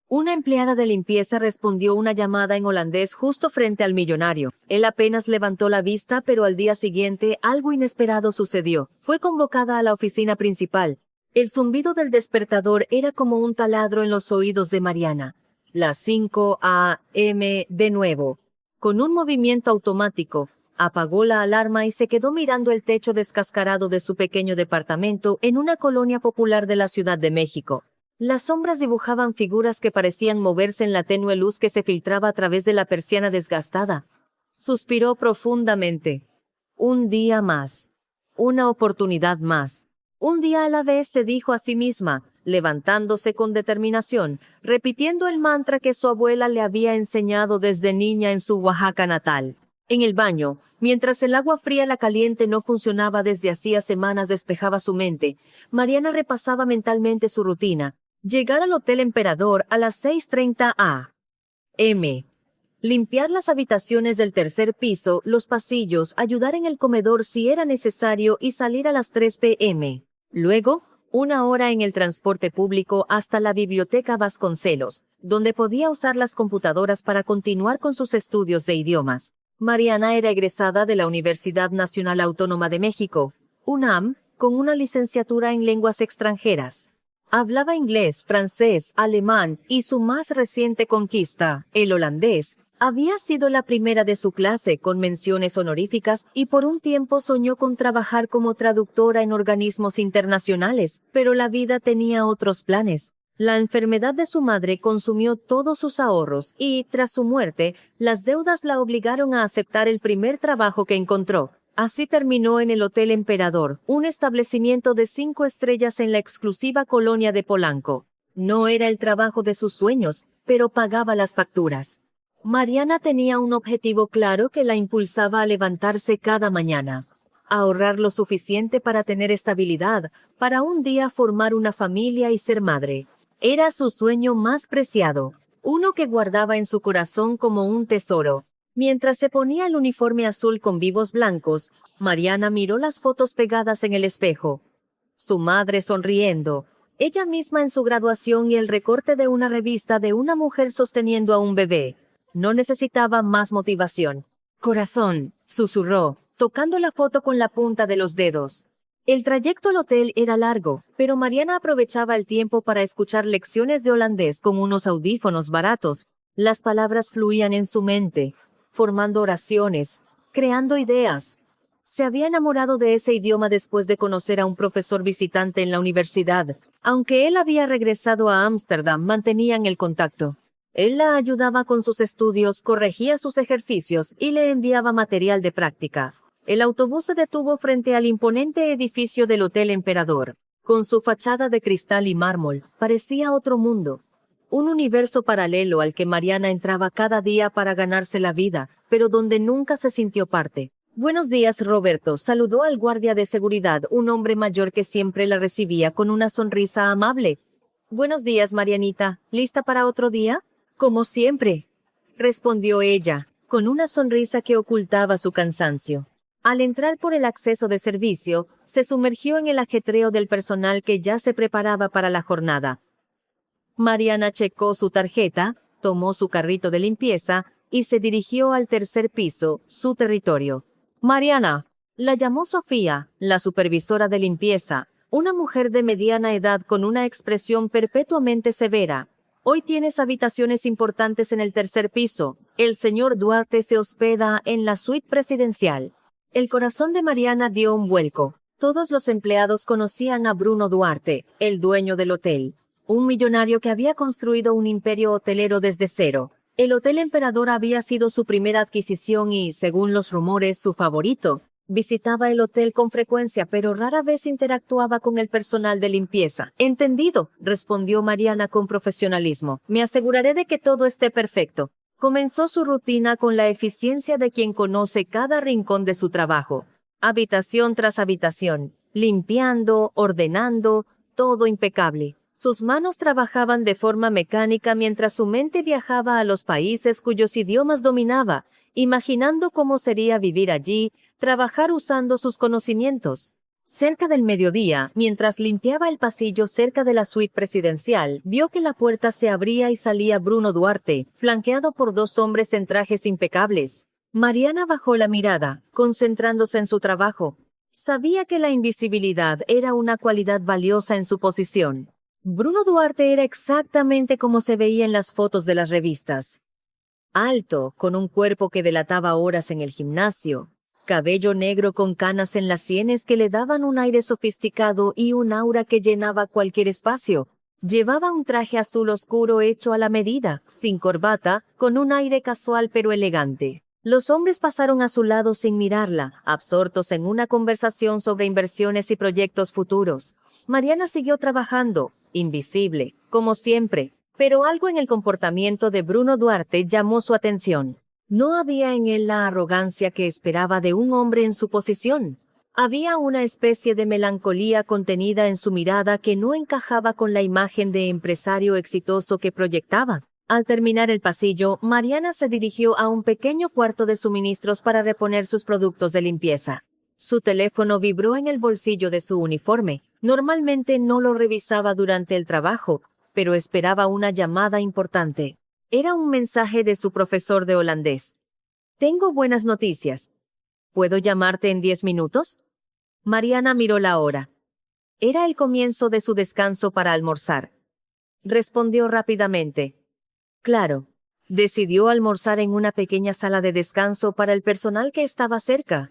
Una empleada de limpieza respondió una llamada en holandés justo frente al millonario. Él apenas levantó la vista, pero al día siguiente algo inesperado sucedió. Fue convocada a la oficina principal. El zumbido del despertador era como un taladro en los oídos de Mariana. Las 5 a.m. de nuevo. Con un movimiento automático, apagó la alarma y se quedó mirando el techo descascarado de su pequeño departamento en una colonia popular de la Ciudad de México. Las sombras dibujaban figuras que parecían moverse en la tenue luz que se filtraba a través de la persiana desgastada. Suspiró profundamente. Un día más. Una oportunidad más. Un día a la vez, se dijo a sí misma, levantándose con determinación, repitiendo el mantra que su abuela le había enseñado desde niña en su Oaxaca natal. En el baño, mientras el agua fría la caliente no funcionaba desde hacía semanas, despejaba su mente, Mariana repasaba mentalmente su rutina. Llegar al Hotel Emperador a las 6:30 a.m. Limpiar las habitaciones del tercer piso, los pasillos, ayudar en el comedor si era necesario y salir a las 3 p.m. Luego, 1 hora en el transporte público hasta la Biblioteca Vasconcelos, donde podía usar las computadoras para continuar con sus estudios de idiomas. Mariana era egresada de la Universidad Nacional Autónoma de México, UNAM, con una licenciatura en lenguas extranjeras. Hablaba inglés, francés, alemán y su más reciente conquista, el holandés, había sido la primera de su clase con menciones honoríficas y por un tiempo soñó con trabajar como traductora en organismos internacionales, pero la vida tenía otros planes. La enfermedad de su madre consumió todos sus ahorros y, tras su muerte, las deudas la obligaron a aceptar el primer trabajo que encontró. Así terminó en el Hotel Emperador, un establecimiento de 5 estrellas en la exclusiva colonia de Polanco. No era el trabajo de sus sueños, pero pagaba las facturas. Mariana tenía un objetivo claro que la impulsaba a levantarse cada mañana. Ahorrar lo suficiente para tener estabilidad, para un día formar una familia y ser madre. Era su sueño más preciado, uno que guardaba en su corazón como un tesoro. Mientras se ponía el uniforme azul con vivos blancos, Mariana miró las fotos pegadas en el espejo. Su madre sonriendo, ella misma en su graduación y el recorte de una revista de una mujer sosteniendo a un bebé. No necesitaba más motivación. Corazón, susurró, tocando la foto con la punta de los dedos. El trayecto al hotel era largo, pero Mariana aprovechaba el tiempo para escuchar lecciones de holandés con unos audífonos baratos. Las palabras fluían en su mente, formando oraciones, creando ideas. Se había enamorado de ese idioma después de conocer a un profesor visitante en la universidad. Aunque él había regresado a Ámsterdam, mantenían el contacto. Él la ayudaba con sus estudios, corregía sus ejercicios y le enviaba material de práctica. El autobús se detuvo frente al imponente edificio del Hotel Emperador. Con su fachada de cristal y mármol, parecía otro mundo. Un universo paralelo al que Mariana entraba cada día para ganarse la vida, pero donde nunca se sintió parte. Buenos días, Roberto, saludó al guardia de seguridad, un hombre mayor que siempre la recibía con una sonrisa amable. Buenos días, Marianita, ¿lista para otro día? Como siempre, respondió ella, con una sonrisa que ocultaba su cansancio. Al entrar por el acceso de servicio, se sumergió en el ajetreo del personal que ya se preparaba para la jornada. Mariana checó su tarjeta, tomó su carrito de limpieza y se dirigió al tercer piso, su territorio. Mariana, la llamó Sofía, la supervisora de limpieza, una mujer de mediana edad con una expresión perpetuamente severa. Hoy tienes habitaciones importantes en el tercer piso. El señor Duarte se hospeda en la suite presidencial. El corazón de Mariana dio un vuelco. Todos los empleados conocían a Bruno Duarte, el dueño del hotel. Un millonario que había construido un imperio hotelero desde cero. El Hotel Emperador había sido su primera adquisición y, según los rumores, su favorito. Visitaba el hotel con frecuencia, pero rara vez interactuaba con el personal de limpieza. Entendido, respondió Mariana con profesionalismo. Me aseguraré de que todo esté perfecto. Comenzó su rutina con la eficiencia de quien conoce cada rincón de su trabajo. Habitación tras habitación, limpiando, ordenando, todo impecable. Sus manos trabajaban de forma mecánica mientras su mente viajaba a los países cuyos idiomas dominaba, imaginando cómo sería vivir allí, trabajar usando sus conocimientos. Cerca del mediodía, mientras limpiaba el pasillo cerca de la suite presidencial, vio que la puerta se abría y salía Bruno Duarte, flanqueado por dos hombres en trajes impecables. Mariana bajó la mirada, concentrándose en su trabajo. Sabía que la invisibilidad era una cualidad valiosa en su posición. Bruno Duarte era exactamente como se veía en las fotos de las revistas. Alto, con un cuerpo que delataba horas en el gimnasio. Cabello negro con canas en las sienes que le daban un aire sofisticado y un aura que llenaba cualquier espacio. Llevaba un traje azul oscuro hecho a la medida, sin corbata, con un aire casual pero elegante. Los hombres pasaron a su lado sin mirarla, absortos en una conversación sobre inversiones y proyectos futuros. Mariana siguió trabajando, invisible, como siempre, pero algo en el comportamiento de Bruno Duarte llamó su atención. No había en él la arrogancia que esperaba de un hombre en su posición. Había una especie de melancolía contenida en su mirada que no encajaba con la imagen de empresario exitoso que proyectaba. Al terminar el pasillo, Mariana se dirigió a un pequeño cuarto de suministros para reponer sus productos de limpieza. Su teléfono vibró en el bolsillo de su uniforme. Normalmente no lo revisaba durante el trabajo, pero esperaba una llamada importante. Era un mensaje de su profesor de holandés. Tengo buenas noticias. ¿Puedo llamarte en 10 minutos? Mariana miró la hora. Era el comienzo de su descanso para almorzar. Respondió rápidamente. Claro. Decidió almorzar en una pequeña sala de descanso para el personal que estaba cerca.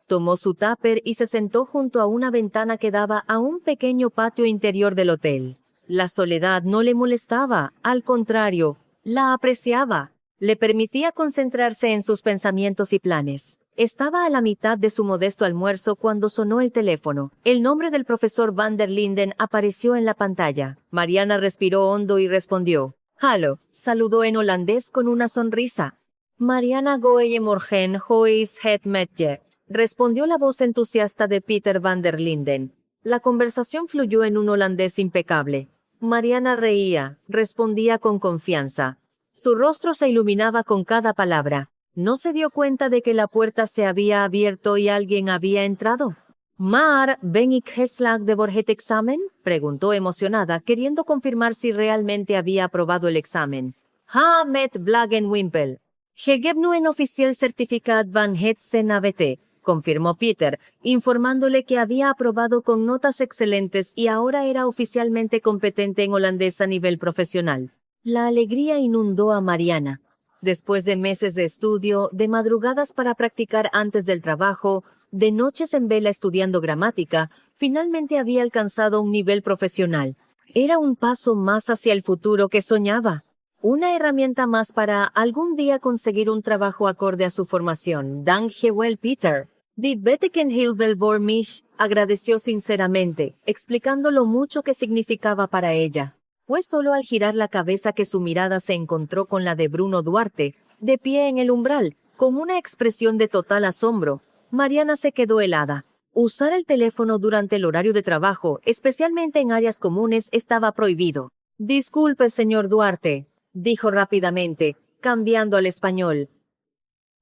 Tomó su tupper y se sentó junto a una ventana que daba a un pequeño patio interior del hotel. La soledad no le molestaba, al contrario, la apreciaba. Le permitía concentrarse en sus pensamientos y planes. Estaba a la mitad de su modesto almuerzo cuando sonó el teléfono. El nombre del profesor Van der Linden apareció en la pantalla. Mariana respiró hondo y respondió. «Hallo», saludó en holandés con una sonrisa. «Mariana Goeiemorgen, hoe is het met je?», respondió la voz entusiasta de Peter Van der Linden. La conversación fluyó en un holandés impecable. Mariana reía, respondía con confianza. Su rostro se iluminaba con cada palabra. ¿No se dio cuenta de que la puerta se había abierto y alguien había entrado? «Maar, ben ik geslaagd voor het examen?», preguntó emocionada, queriendo confirmar si realmente había aprobado el examen. «Ha met Vlagenwimpel. Je heb nu een officieel certificaat van het CNAVT», confirmó Peter, informándole que había aprobado con notas excelentes y ahora era oficialmente competente en holandés a nivel profesional. La alegría inundó a Mariana. Después de meses de estudio, de madrugadas para practicar antes del trabajo, de noches en vela estudiando gramática, finalmente había alcanzado un nivel profesional. Era un paso más hacia el futuro que soñaba. Una herramienta más para algún día conseguir un trabajo acorde a su formación. Dankjewel Peter. Dit betekent heel veel voor mich, agradeció sinceramente, explicando lo mucho que significaba para ella. Fue solo al girar la cabeza que su mirada se encontró con la de Bruno Duarte, de pie en el umbral, con una expresión de total asombro. Mariana se quedó helada. Usar el teléfono durante el horario de trabajo, especialmente en áreas comunes, estaba prohibido. «Disculpe, señor Duarte», dijo rápidamente, cambiando al español.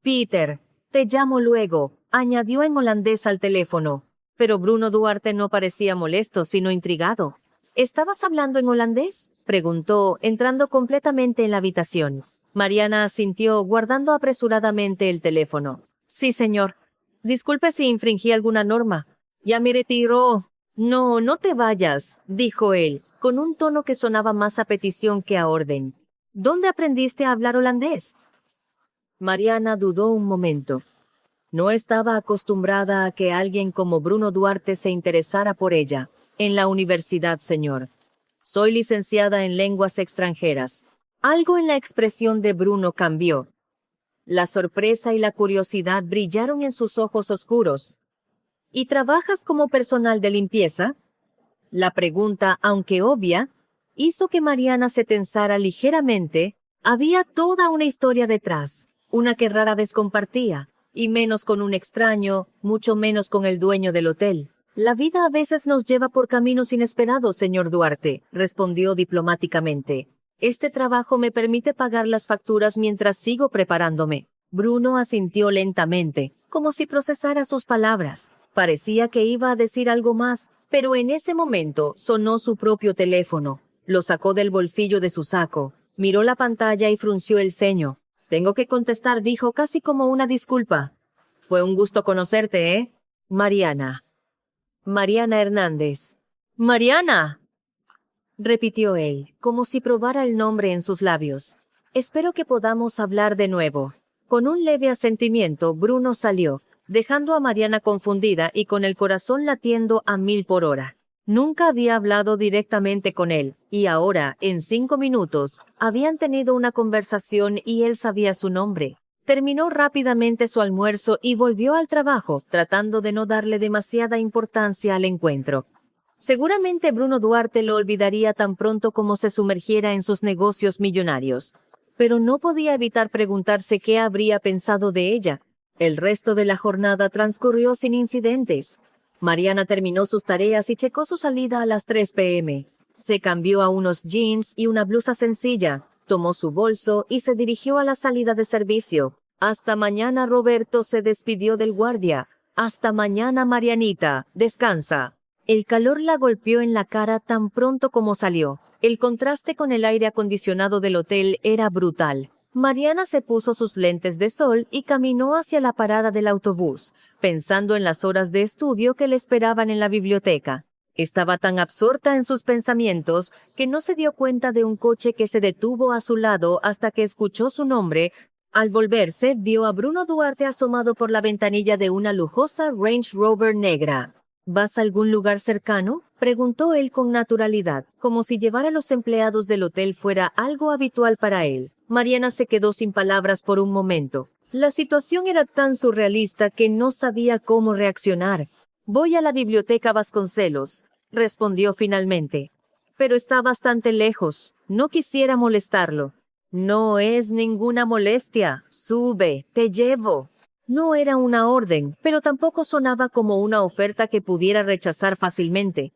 «Peter, te llamo luego», añadió en holandés al teléfono. Pero Bruno Duarte no parecía molesto, sino intrigado. «¿Estabas hablando en holandés?», preguntó, entrando completamente en la habitación. Mariana asintió, guardando apresuradamente el teléfono. «Sí, señor. Disculpe si infringí alguna norma». «Ya me retiró». «No, no te vayas», dijo él, con un tono que sonaba más a petición que a orden. «¿Dónde aprendiste a hablar holandés?». Mariana dudó un momento. No estaba acostumbrada a que alguien como Bruno Duarte se interesara por ella. «En la universidad, señor. Soy licenciada en lenguas extranjeras». Algo en la expresión de Bruno cambió. La sorpresa y la curiosidad brillaron en sus ojos oscuros. «¿Y trabajas como personal de limpieza?». La pregunta, aunque obvia, hizo que Mariana se tensara ligeramente. Había toda una historia detrás, una que rara vez compartía, y menos con un extraño, mucho menos con el dueño del hotel. «La vida a veces nos lleva por caminos inesperados, señor Duarte», respondió diplomáticamente. «Este trabajo me permite pagar las facturas mientras sigo preparándome. Bruno asintió lentamente, como si procesara sus palabras. Parecía que iba a decir algo más, pero en ese momento sonó su propio teléfono. Lo sacó del bolsillo de su saco, miró la pantalla y frunció el ceño. Tengo que contestar, dijo casi como una disculpa. Fue un gusto conocerte, ¿eh? Mariana. Mariana Hernández. ¡Mariana!, repitió él, como si probara el nombre en sus labios. Espero que podamos hablar de nuevo. Con un leve asentimiento, Bruno salió, dejando a Mariana confundida y con el corazón latiendo a 1000 por hora. Nunca había hablado directamente con él, y ahora, en 5 minutos, habían tenido una conversación y él sabía su nombre. Terminó rápidamente su almuerzo y volvió al trabajo, tratando de no darle demasiada importancia al encuentro. Seguramente Bruno Duarte lo olvidaría tan pronto como se sumergiera en sus negocios millonarios. Pero no podía evitar preguntarse qué habría pensado de ella. El resto de la jornada transcurrió sin incidentes. Mariana terminó sus tareas y checó su salida a las 3 p.m. Se cambió a unos jeans y una blusa sencilla, tomó su bolso y se dirigió a la salida de servicio. Hasta mañana, Roberto, se despidió del guardia. Hasta mañana, Marianita. Descansa. El calor la golpeó en la cara tan pronto como salió. El contraste con el aire acondicionado del hotel era brutal. Mariana se puso sus lentes de sol y caminó hacia la parada del autobús, pensando en las horas de estudio que le esperaban en la biblioteca. Estaba tan absorta en sus pensamientos que no se dio cuenta de un coche que se detuvo a su lado hasta que escuchó su nombre. Al volverse, vio a Bruno Duarte asomado por la ventanilla de una lujosa Range Rover negra. ¿Vas a algún lugar cercano?, preguntó él con naturalidad, como si llevar a los empleados del hotel fuera algo habitual para él. Mariana se quedó sin palabras por un momento. La situación era tan surrealista que no sabía cómo reaccionar. Voy a la biblioteca Vasconcelos, respondió finalmente. Pero está bastante lejos. No quisiera molestarlo. No es ninguna molestia. Sube, te llevo. No era una orden, pero tampoco sonaba como una oferta que pudiera rechazar fácilmente.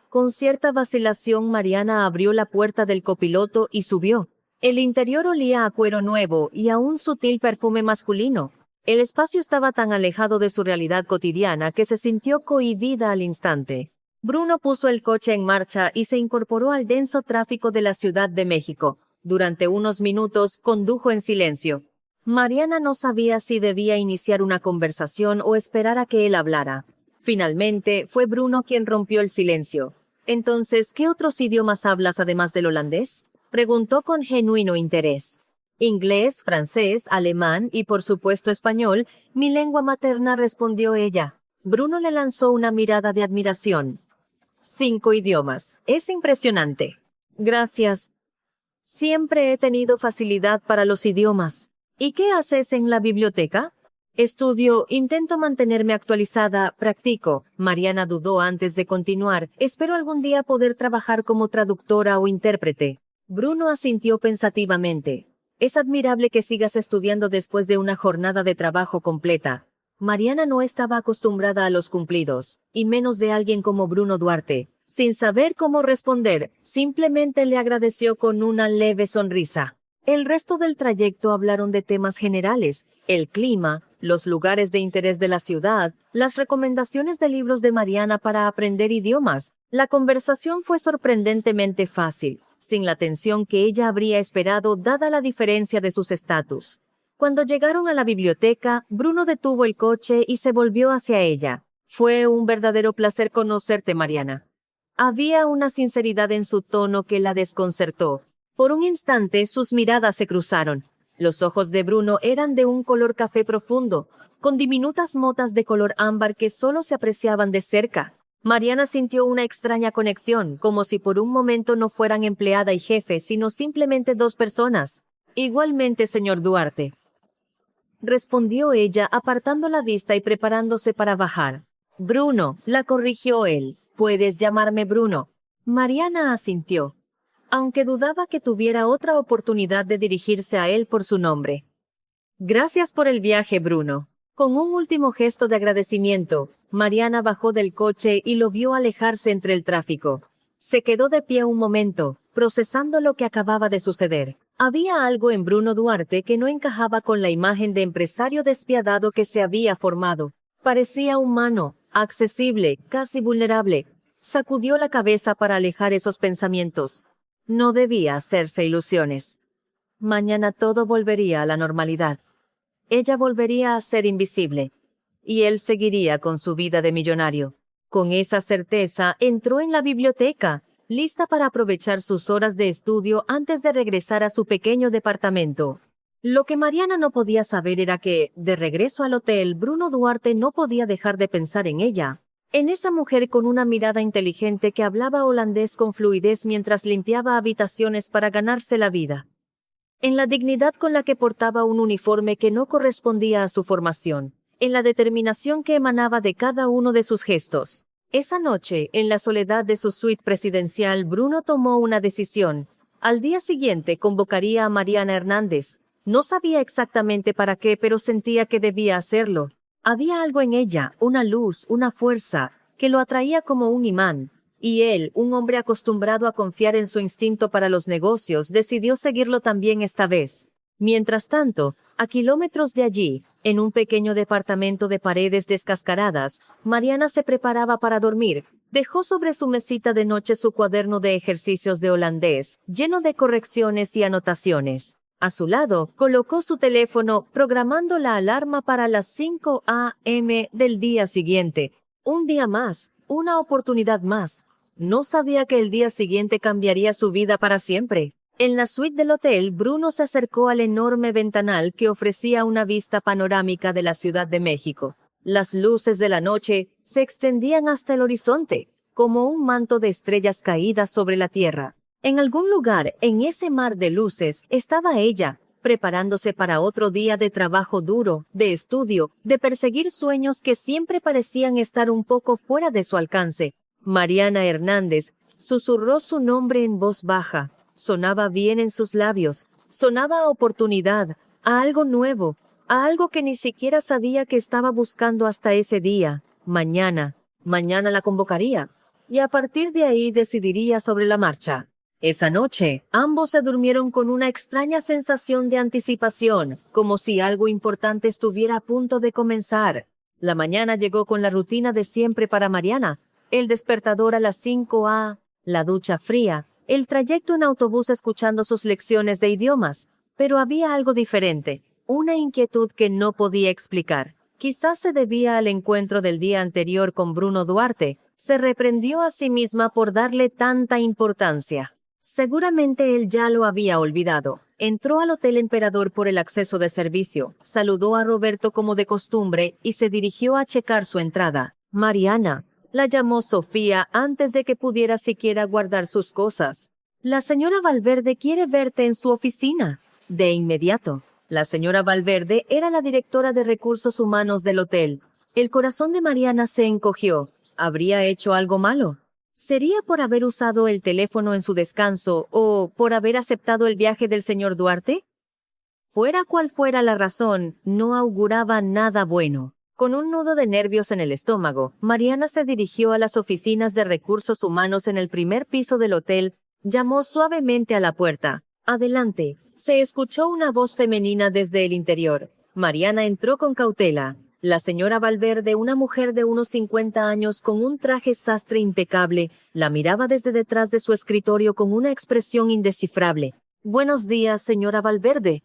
Con cierta vacilación, Mariana abrió la puerta del copiloto y subió. El interior olía a cuero nuevo y a un sutil perfume masculino. El espacio estaba tan alejado de su realidad cotidiana que se sintió cohibida al instante. Bruno puso el coche en marcha y se incorporó al denso tráfico de la Ciudad de México. Durante unos minutos condujo en silencio. Mariana no sabía si debía iniciar una conversación o esperar a que él hablara. Finalmente, fue Bruno quien rompió el silencio. Entonces, ¿qué otros idiomas hablas además del holandés?, preguntó con genuino interés. Inglés, francés, alemán y por supuesto español, mi lengua materna, respondió ella. Bruno le lanzó una mirada de admiración. 5 idiomas. Es impresionante. Gracias. Siempre he tenido facilidad para los idiomas. ¿Y qué haces en la biblioteca? Estudio, intento mantenerme actualizada, practico. Mariana dudó antes de continuar. Espero algún día poder trabajar como traductora o intérprete. Bruno asintió pensativamente. Es admirable que sigas estudiando después de una jornada de trabajo completa. Mariana no estaba acostumbrada a los cumplidos, y menos de alguien como Bruno Duarte. Sin saber cómo responder, simplemente le agradeció con una leve sonrisa. El resto del trayecto hablaron de temas generales, el clima, los lugares de interés de la ciudad, las recomendaciones de libros de Mariana para aprender idiomas. La conversación fue sorprendentemente fácil, sin la tensión que ella habría esperado dada la diferencia de sus estatus. Cuando llegaron a la biblioteca, Bruno detuvo el coche y se volvió hacia ella. Fue un verdadero placer conocerte, Mariana. Había una sinceridad en su tono que la desconcertó. Por un instante sus miradas se cruzaron. Los ojos de Bruno eran de un color café profundo, con diminutas motas de color ámbar que solo se apreciaban de cerca. Mariana sintió una extraña conexión, como si por un momento no fueran empleada y jefe, sino simplemente 2 personas. Igualmente, señor Duarte, respondió ella, apartando la vista y preparándose para bajar. Bruno, la corrigió él. Puedes llamarme Bruno. Mariana asintió, aunque dudaba que tuviera otra oportunidad de dirigirse a él por su nombre. Gracias por el viaje, Bruno. Con un último gesto de agradecimiento, Mariana bajó del coche y lo vio alejarse entre el tráfico. Se quedó de pie un momento, procesando lo que acababa de suceder. Había algo en Bruno Duarte que no encajaba con la imagen de empresario despiadado que se había formado. Parecía humano, accesible, casi vulnerable. Sacudió la cabeza para alejar esos pensamientos. No debía hacerse ilusiones. Mañana todo volvería a la normalidad. Ella volvería a ser invisible. Y él seguiría con su vida de millonario. Con esa certeza, entró en la biblioteca, lista para aprovechar sus horas de estudio antes de regresar a su pequeño departamento. Lo que Mariana no podía saber era que, de regreso al hotel, Bruno Duarte no podía dejar de pensar en ella. En esa mujer con una mirada inteligente que hablaba holandés con fluidez mientras limpiaba habitaciones para ganarse la vida. En la dignidad con la que portaba un uniforme que no correspondía a su formación. En la determinación que emanaba de cada uno de sus gestos. Esa noche, en la soledad de su suite presidencial, Bruno tomó una decisión. Al día siguiente convocaría a Mariana Hernández. No sabía exactamente para qué, pero sentía que debía hacerlo. Había algo en ella, una luz, una fuerza, que lo atraía como un imán. Y él, un hombre acostumbrado a confiar en su instinto para los negocios, decidió seguirlo también esta vez. Mientras tanto, a kilómetros de allí, en un pequeño departamento de paredes descascaradas, Mariana se preparaba para dormir. Dejó sobre su mesita de noche su cuaderno de ejercicios de holandés, lleno de correcciones y anotaciones. A su lado, colocó su teléfono, programando la alarma para las 5 a.m. del día siguiente. Un día más, una oportunidad más. No sabía que el día siguiente cambiaría su vida para siempre. En la suite del hotel, Bruno se acercó al enorme ventanal que ofrecía una vista panorámica de la Ciudad de México. Las luces de la noche se extendían hasta el horizonte, como un manto de estrellas caídas sobre la tierra. En algún lugar, en ese mar de luces, estaba ella, preparándose para otro día de trabajo duro, de estudio, de perseguir sueños que siempre parecían estar un poco fuera de su alcance. Mariana Hernández susurró su nombre en voz baja. Sonaba bien en sus labios, sonaba a oportunidad, a algo nuevo, a algo que ni siquiera sabía que estaba buscando hasta ese día. Mañana la convocaría, y a partir de ahí decidiría sobre la marcha. Esa noche, ambos se durmieron con una extraña sensación de anticipación, como si algo importante estuviera a punto de comenzar. La mañana llegó con la rutina de siempre para Mariana, el despertador a las 5 a.m., la ducha fría, el trayecto en autobús escuchando sus lecciones de idiomas, pero había algo diferente, una inquietud que no podía explicar. Quizás se debía al encuentro del día anterior con Bruno Duarte. Se reprendió a sí misma por darle tanta importancia. Seguramente él ya lo había olvidado. Entró al Hotel Emperador por el acceso de servicio, saludó a Roberto como de costumbre y se dirigió a checar su entrada. Mariana. La llamó Sofía antes de que pudiera siquiera guardar sus cosas. La señora Valverde quiere verte en su oficina. De inmediato. La señora Valverde era la directora de recursos humanos del hotel. El corazón de Mariana se encogió. ¿Habría hecho algo malo? ¿Sería por haber usado el teléfono en su descanso o por haber aceptado el viaje del señor Duarte? Fuera cual fuera la razón, no auguraba nada bueno. Con un nudo de nervios en el estómago, Mariana se dirigió a las oficinas de recursos humanos en el primer piso del hotel, llamó suavemente a la puerta. «Adelante», se escuchó una voz femenina desde el interior. Mariana entró con cautela. La señora Valverde, una mujer de unos 50 años con un traje sastre impecable, la miraba desde detrás de su escritorio con una expresión indescifrable. «Buenos días, señora Valverde.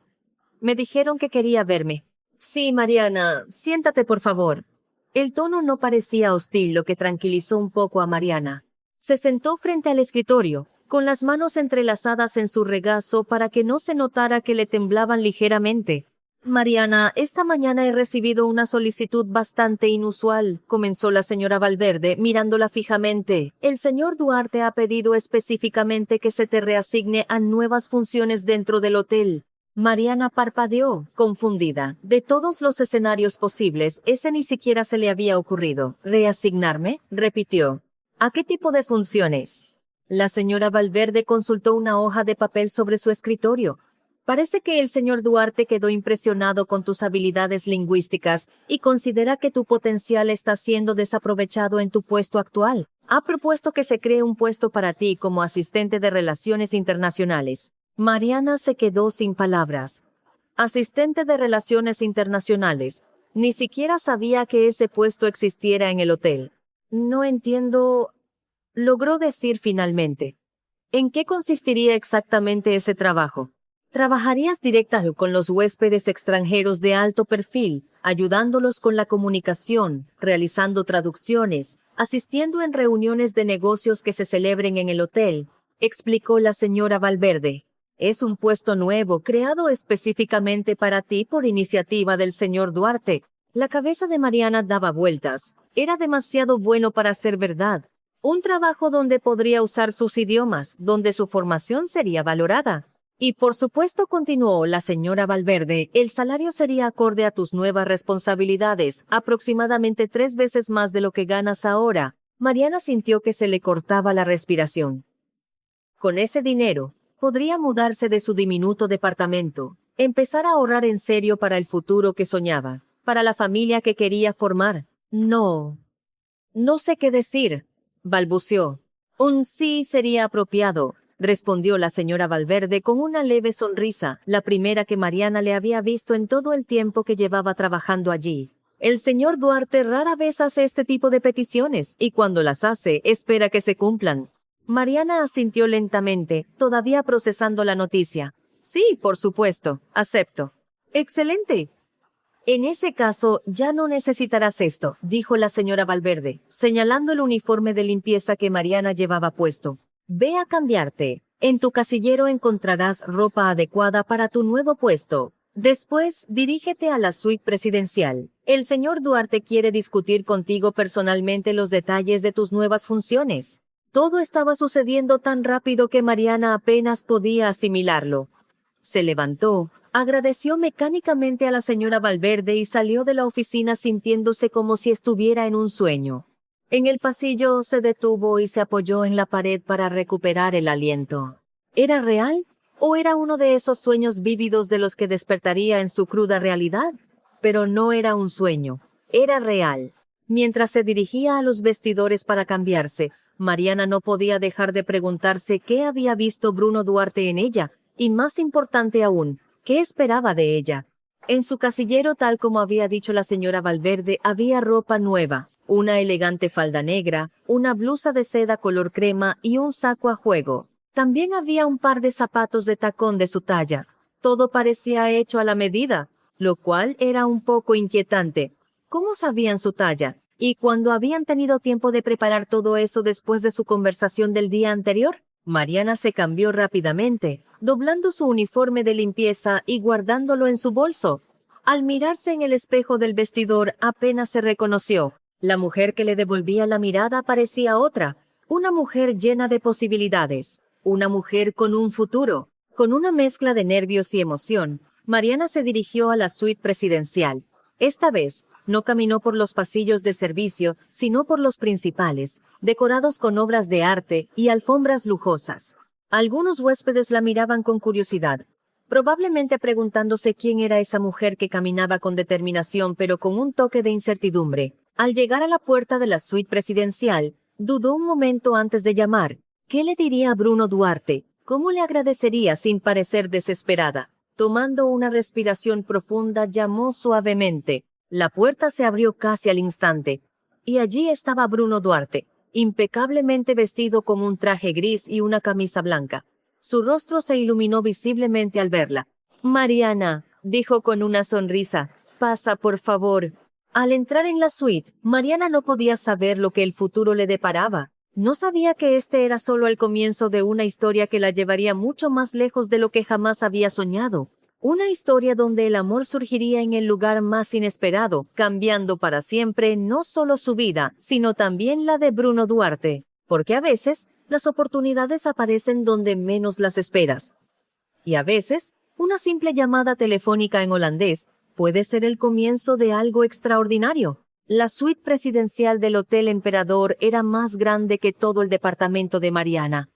Me dijeron que quería verme». «Sí, Mariana, siéntate por favor». El tono no parecía hostil, lo que tranquilizó un poco a Mariana. Se sentó frente al escritorio, con las manos entrelazadas en su regazo para que no se notara que le temblaban ligeramente. «Mariana, esta mañana he recibido una solicitud bastante inusual», comenzó la señora Valverde, mirándola fijamente. «El señor Duarte ha pedido específicamente que se te reasigne a nuevas funciones dentro del hotel». Mariana parpadeó, confundida. De todos los escenarios posibles, ese ni siquiera se le había ocurrido. «¿Reasignarme?», repitió. «¿A qué tipo de funciones?». La señora Valverde consultó una hoja de papel sobre su escritorio. «Parece que el señor Duarte quedó impresionado con tus habilidades lingüísticas y considera que tu potencial está siendo desaprovechado en tu puesto actual. Ha propuesto que se cree un puesto para ti como asistente de relaciones internacionales». Mariana se quedó sin palabras. Asistente de Relaciones Internacionales. Ni siquiera sabía que ese puesto existiera en el hotel. No entiendo, logró decir finalmente. ¿En qué consistiría exactamente ese trabajo? Trabajarías directa con los huéspedes extranjeros de alto perfil, ayudándolos con la comunicación, realizando traducciones, asistiendo en reuniones de negocios que se celebren en el hotel, explicó la señora Valverde. Es un puesto nuevo, creado específicamente para ti por iniciativa del señor Duarte. La cabeza de Mariana daba vueltas. Era demasiado bueno para ser verdad. Un trabajo donde podría usar sus idiomas, donde su formación sería valorada. Y por supuesto, continuó la señora Valverde, el salario sería acorde a tus nuevas responsabilidades, aproximadamente 3 veces más de lo que ganas ahora. Mariana sintió que se le cortaba la respiración. Con ese dinero, podría mudarse de su diminuto departamento, empezar a ahorrar en serio para el futuro que soñaba, para la familia que quería formar. No sé qué decir, balbuceó. Un sí sería apropiado, respondió la señora Valverde con una leve sonrisa, la primera que Mariana le había visto en todo el tiempo que llevaba trabajando allí. El señor Duarte rara vez hace este tipo de peticiones, y cuando las hace, espera que se cumplan. Mariana asintió lentamente, todavía procesando la noticia. Sí, por supuesto, acepto. Excelente. En ese caso, ya no necesitarás esto, dijo la señora Valverde, señalando el uniforme de limpieza que Mariana llevaba puesto. Ve a cambiarte. En tu casillero encontrarás ropa adecuada para tu nuevo puesto. Después, dirígete a la suite presidencial. El señor Duarte quiere discutir contigo personalmente los detalles de tus nuevas funciones. Todo estaba sucediendo tan rápido que Mariana apenas podía asimilarlo. Se levantó, agradeció mecánicamente a la señora Valverde y salió de la oficina sintiéndose como si estuviera en un sueño. En el pasillo se detuvo y se apoyó en la pared para recuperar el aliento. ¿Era real? ¿O era uno de esos sueños vívidos de los que despertaría en su cruda realidad? Pero no era un sueño, era real. Mientras se dirigía a los vestidores para cambiarse, Mariana no podía dejar de preguntarse qué había visto Bruno Duarte en ella, y más importante aún, qué esperaba de ella. En su casillero, tal como había dicho la señora Valverde, había ropa nueva, una elegante falda negra, una blusa de seda color crema y un saco a juego. También había un par de zapatos de tacón de su talla. Todo parecía hecho a la medida, lo cual era un poco inquietante. ¿Cómo sabían su talla? ¿Y cuándo habían tenido tiempo de preparar todo eso después de su conversación del día anterior? Mariana se cambió rápidamente, doblando su uniforme de limpieza y guardándolo en su bolso. Al mirarse en el espejo del vestidor, apenas se reconoció. La mujer que le devolvía la mirada parecía otra, una mujer llena de posibilidades, una mujer con un futuro. Con una mezcla de nervios y emoción, Mariana se dirigió a la suite presidencial. Esta vez, no caminó por los pasillos de servicio, sino por los principales, decorados con obras de arte y alfombras lujosas. Algunos huéspedes la miraban con curiosidad, probablemente preguntándose quién era esa mujer que caminaba con determinación pero con un toque de incertidumbre. Al llegar a la puerta de la suite presidencial, dudó un momento antes de llamar. ¿Qué le diría a Bruno Duarte? ¿Cómo le agradecería sin parecer desesperada? Tomando una respiración profunda, llamó suavemente. La puerta se abrió casi al instante, y allí estaba Bruno Duarte, impecablemente vestido con un traje gris y una camisa blanca. Su rostro se iluminó visiblemente al verla. «Mariana», dijo con una sonrisa, «pasa, por favor». Al entrar en la suite, Mariana no podía saber lo que el futuro le deparaba. No sabía que este era solo el comienzo de una historia que la llevaría mucho más lejos de lo que jamás había soñado. Una historia donde el amor surgiría en el lugar más inesperado, cambiando para siempre no solo su vida, sino también la de Bruno Duarte. Porque a veces, las oportunidades aparecen donde menos las esperas. Y a veces, una simple llamada telefónica en holandés puede ser el comienzo de algo extraordinario. La suite presidencial del Hotel Emperador era más grande que todo el departamento de Mariana.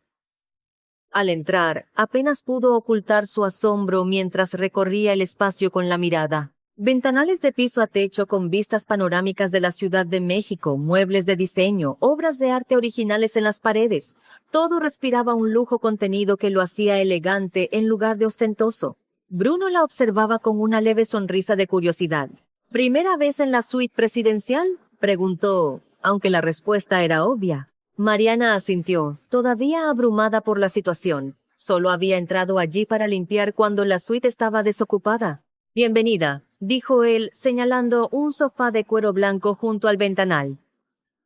Al entrar, apenas pudo ocultar su asombro mientras recorría el espacio con la mirada. Ventanales de piso a techo con vistas panorámicas de la Ciudad de México, muebles de diseño, obras de arte originales en las paredes. Todo respiraba un lujo contenido que lo hacía elegante en lugar de ostentoso. Bruno la observaba con una leve sonrisa de curiosidad. ¿Primera vez en la suite presidencial?, preguntó, aunque la respuesta era obvia. Mariana asintió, todavía abrumada por la situación. Solo había entrado allí para limpiar cuando la suite estaba desocupada. Bienvenida, dijo él, señalando un sofá de cuero blanco junto al ventanal.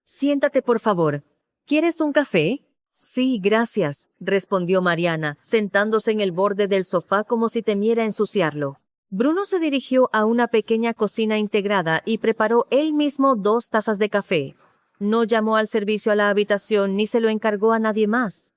Siéntate, por favor. ¿Quieres un café? Sí, gracias, respondió Mariana, sentándose en el borde del sofá como si temiera ensuciarlo. Bruno se dirigió a una pequeña cocina integrada y preparó él mismo 2 tazas de café. No llamó al servicio a la habitación ni se lo encargó a nadie más.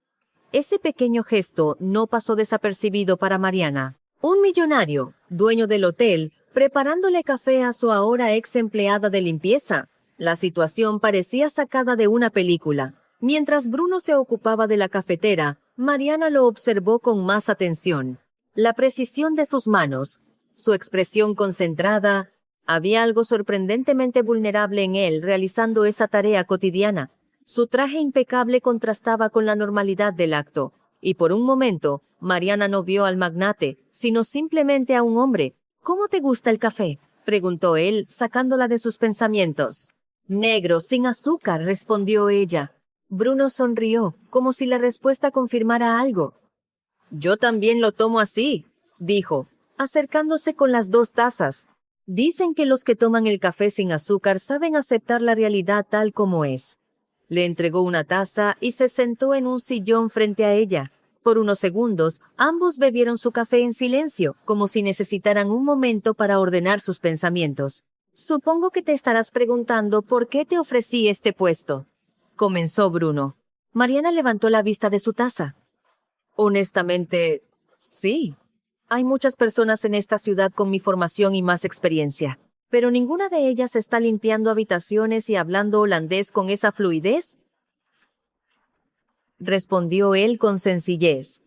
Ese pequeño gesto no pasó desapercibido para Mariana. Un millonario, dueño del hotel, preparándole café a su ahora ex empleada de limpieza. La situación parecía sacada de una película. Mientras Bruno se ocupaba de la cafetera, Mariana lo observó con más atención. La precisión de sus manos, su expresión concentrada. Había algo sorprendentemente vulnerable en él realizando esa tarea cotidiana. Su traje impecable contrastaba con la normalidad del acto. Y por un momento, Mariana no vio al magnate, sino simplemente a un hombre. ¿Cómo te gusta el café?, preguntó él, sacándola de sus pensamientos. Negro, sin azúcar, respondió ella. Bruno sonrió, como si la respuesta confirmara algo. Yo también lo tomo así, dijo, acercándose con las 2 tazas. Dicen que los que toman el café sin azúcar saben aceptar la realidad tal como es. Le entregó una taza y se sentó en un sillón frente a ella. Por unos segundos, ambos bebieron su café en silencio, como si necesitaran un momento para ordenar sus pensamientos. Supongo que te estarás preguntando por qué te ofrecí este puesto, comenzó Bruno. Mariana levantó la vista de su taza. Honestamente, sí. Hay muchas personas en esta ciudad con mi formación y más experiencia, pero ninguna de ellas está limpiando habitaciones y hablando holandés con esa fluidez, respondió él con sencillez.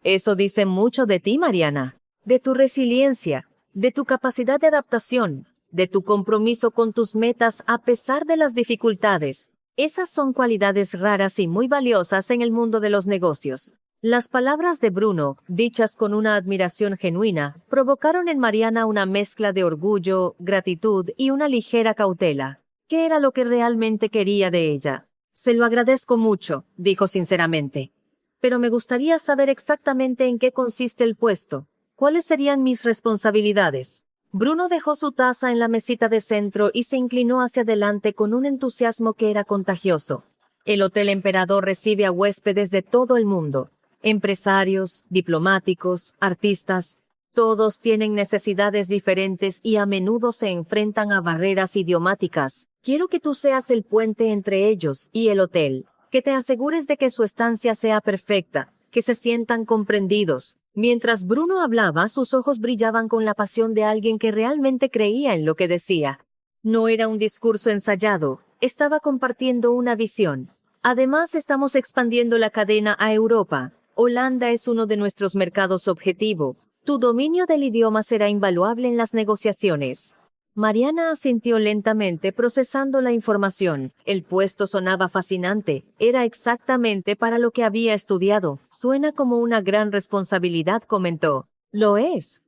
Eso dice mucho de ti, Mariana, de tu resiliencia, de tu capacidad de adaptación, de tu compromiso con tus metas a pesar de las dificultades. Esas son cualidades raras y muy valiosas en el mundo de los negocios. Las palabras de Bruno, dichas con una admiración genuina, provocaron en Mariana una mezcla de orgullo, gratitud y una ligera cautela. ¿Qué era lo que realmente quería de ella? Se lo agradezco mucho, dijo sinceramente. Pero me gustaría saber exactamente en qué consiste el puesto. ¿Cuáles serían mis responsabilidades? Bruno dejó su taza en la mesita de centro y se inclinó hacia adelante con un entusiasmo que era contagioso. El Hotel Emperador recibe a huéspedes de todo el mundo. Empresarios, diplomáticos, artistas. Todos tienen necesidades diferentes y a menudo se enfrentan a barreras idiomáticas. Quiero que tú seas el puente entre ellos y el hotel, que te asegures de que su estancia sea perfecta, que se sientan comprendidos. Mientras Bruno hablaba, sus ojos brillaban con la pasión de alguien que realmente creía en lo que decía. No era un discurso ensayado, estaba compartiendo una visión. Además, estamos expandiendo la cadena a Europa. Holanda es uno de nuestros mercados objetivo. Tu dominio del idioma será invaluable en las negociaciones. Mariana asintió lentamente, procesando la información. El puesto sonaba fascinante. Era exactamente para lo que había estudiado. Suena como una gran responsabilidad, comentó. Lo es.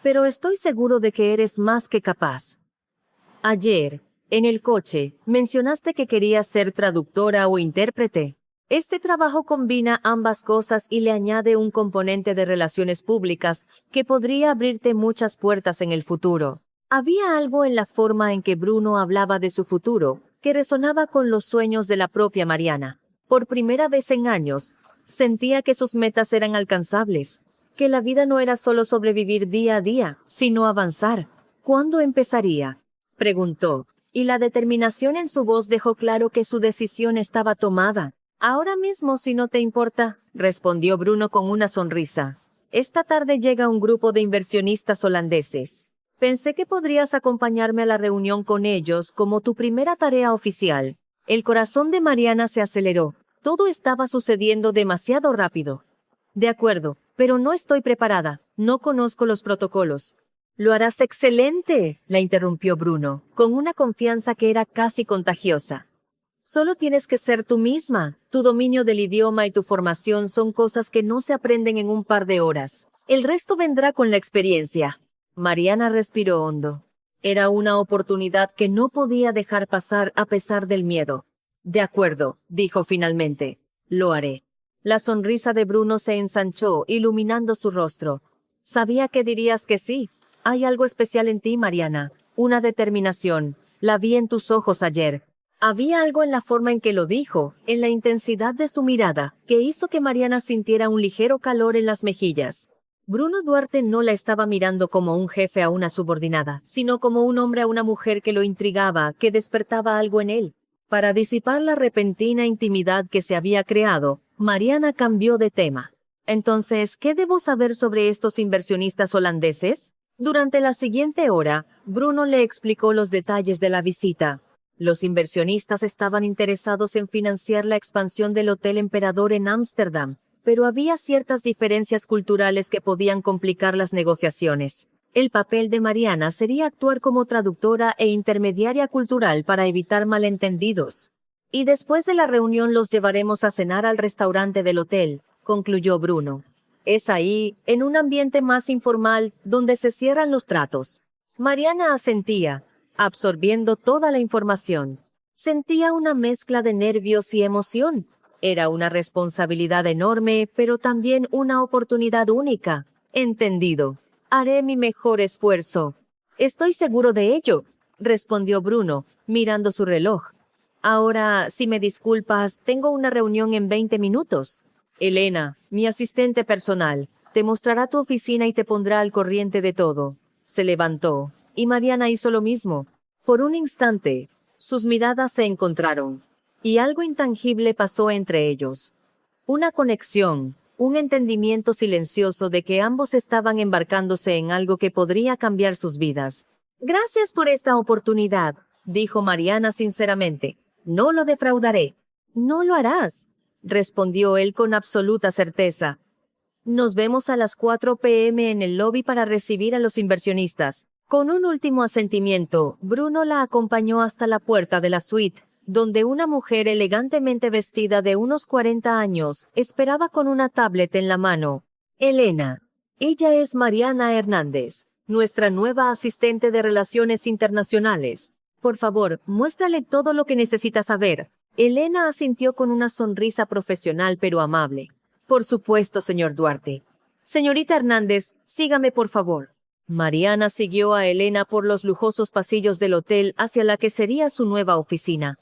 Pero estoy seguro de que eres más que capaz. Ayer, en el coche, mencionaste que querías ser traductora o intérprete. Este trabajo combina ambas cosas y le añade un componente de relaciones públicas que podría abrirte muchas puertas en el futuro. Había algo en la forma en que Bruno hablaba de su futuro que resonaba con los sueños de la propia Mariana. Por primera vez en años, sentía que sus metas eran alcanzables, que la vida no era solo sobrevivir día a día, sino avanzar. ¿Cuándo empezaría?, preguntó, y la determinación en su voz dejó claro que su decisión estaba tomada. Ahora mismo, si no te importa, respondió Bruno con una sonrisa. Esta tarde llega un grupo de inversionistas holandeses. Pensé que podrías acompañarme a la reunión con ellos como tu primera tarea oficial. El corazón de Mariana se aceleró. Todo estaba sucediendo demasiado rápido. De acuerdo, pero no estoy preparada. No conozco los protocolos. Lo harás excelente, la interrumpió Bruno, con una confianza que era casi contagiosa. Solo tienes que ser tú misma. Tu dominio del idioma y tu formación son cosas que no se aprenden en un par de horas. El resto vendrá con la experiencia. Mariana respiró hondo. Era una oportunidad que no podía dejar pasar a pesar del miedo. De acuerdo, dijo finalmente. Lo haré. La sonrisa de Bruno se ensanchó, iluminando su rostro. Sabía que dirías que sí. Hay algo especial en ti, Mariana. Una determinación. La vi en tus ojos ayer. Había algo en la forma en que lo dijo, en la intensidad de su mirada, que hizo que Mariana sintiera un ligero calor en las mejillas. Bruno Duarte no la estaba mirando como un jefe a una subordinada, sino como un hombre a una mujer que lo intrigaba, que despertaba algo en él. Para disipar la repentina intimidad que se había creado, Mariana cambió de tema. Entonces, ¿qué debo saber sobre estos inversionistas holandeses? Durante la siguiente hora, Bruno le explicó los detalles de la visita. Los inversionistas estaban interesados en financiar la expansión del Hotel Emperador en Ámsterdam, pero había ciertas diferencias culturales que podían complicar las negociaciones. El papel de Mariana sería actuar como traductora e intermediaria cultural para evitar malentendidos. Y después de la reunión los llevaremos a cenar al restaurante del hotel, concluyó Bruno. Es ahí, en un ambiente más informal, donde se cierran los tratos. Mariana asentía, absorbiendo toda la información. Sentía una mezcla de nervios y emoción. Era una responsabilidad enorme, pero también una oportunidad única. Entendido. Haré mi mejor esfuerzo. Estoy seguro de ello, respondió Bruno, mirando su reloj. Ahora, si me disculpas, tengo una reunión en 20 minutos. Elena, mi asistente personal, te mostrará tu oficina y te pondrá al corriente de todo. Se levantó. Y Mariana hizo lo mismo. Por un instante, sus miradas se encontraron, y algo intangible pasó entre ellos. Una conexión, un entendimiento silencioso de que ambos estaban embarcándose en algo que podría cambiar sus vidas. Gracias por esta oportunidad, dijo Mariana sinceramente. No lo defraudaré. No lo harás, respondió él con absoluta certeza. Nos vemos a las 4 p.m. en el lobby para recibir a los inversionistas. Con un último asentimiento, Bruno la acompañó hasta la puerta de la suite, donde una mujer elegantemente vestida de unos 40 años esperaba con una tablet en la mano. Elena. Ella es Mariana Hernández, nuestra nueva asistente de Relaciones Internacionales. Por favor, muéstrale todo lo que necesita saber. Elena asintió con una sonrisa profesional pero amable. Por supuesto, señor Duarte. Señorita Hernández, sígame por favor. Mariana siguió a Elena por los lujosos pasillos del hotel hacia la que sería su nueva oficina.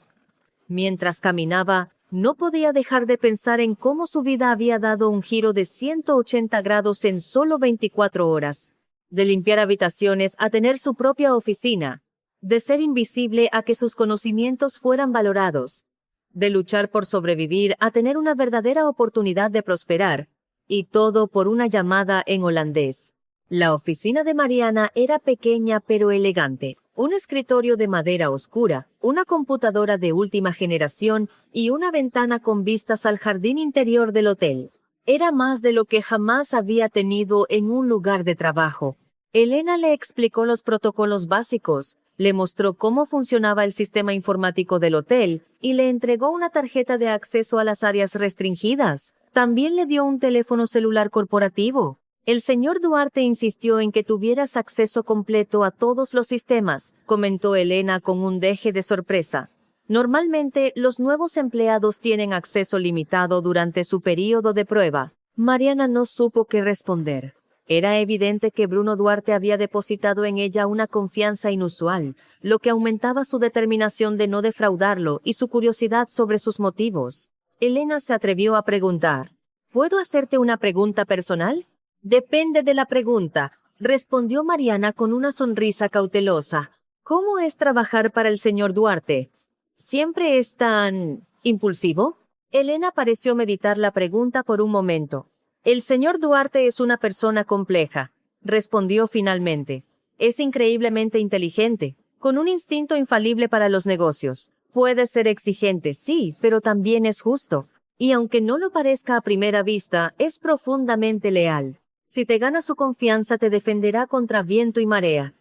Mientras caminaba, no podía dejar de pensar en cómo su vida había dado un giro de 180 grados en solo 24 horas. De limpiar habitaciones a tener su propia oficina. De ser invisible a que sus conocimientos fueran valorados. De luchar por sobrevivir a tener una verdadera oportunidad de prosperar. Y todo por una llamada en holandés. La oficina de Mariana era pequeña pero elegante. Un escritorio de madera oscura, una computadora de última generación y una ventana con vistas al jardín interior del hotel. Era más de lo que jamás había tenido en un lugar de trabajo. Elena le explicó los protocolos básicos, le mostró cómo funcionaba el sistema informático del hotel y le entregó una tarjeta de acceso a las áreas restringidas. También le dio un teléfono celular corporativo. El señor Duarte insistió en que tuvieras acceso completo a todos los sistemas, comentó Elena con un deje de sorpresa. Normalmente, los nuevos empleados tienen acceso limitado durante su período de prueba. Mariana no supo qué responder. Era evidente que Bruno Duarte había depositado en ella una confianza inusual, lo que aumentaba su determinación de no defraudarlo y su curiosidad sobre sus motivos. Elena se atrevió a preguntar, ¿puedo hacerte una pregunta personal? Depende de la pregunta, respondió Mariana con una sonrisa cautelosa. ¿Cómo es trabajar para el señor Duarte? ¿Siempre es tan impulsivo? Elena pareció meditar la pregunta por un momento. El señor Duarte es una persona compleja, respondió finalmente. Es increíblemente inteligente, con un instinto infalible para los negocios. Puede ser exigente, sí, pero también es justo. Y aunque no lo parezca a primera vista, es profundamente leal. Si te gana su confianza, te defenderá contra viento y marea.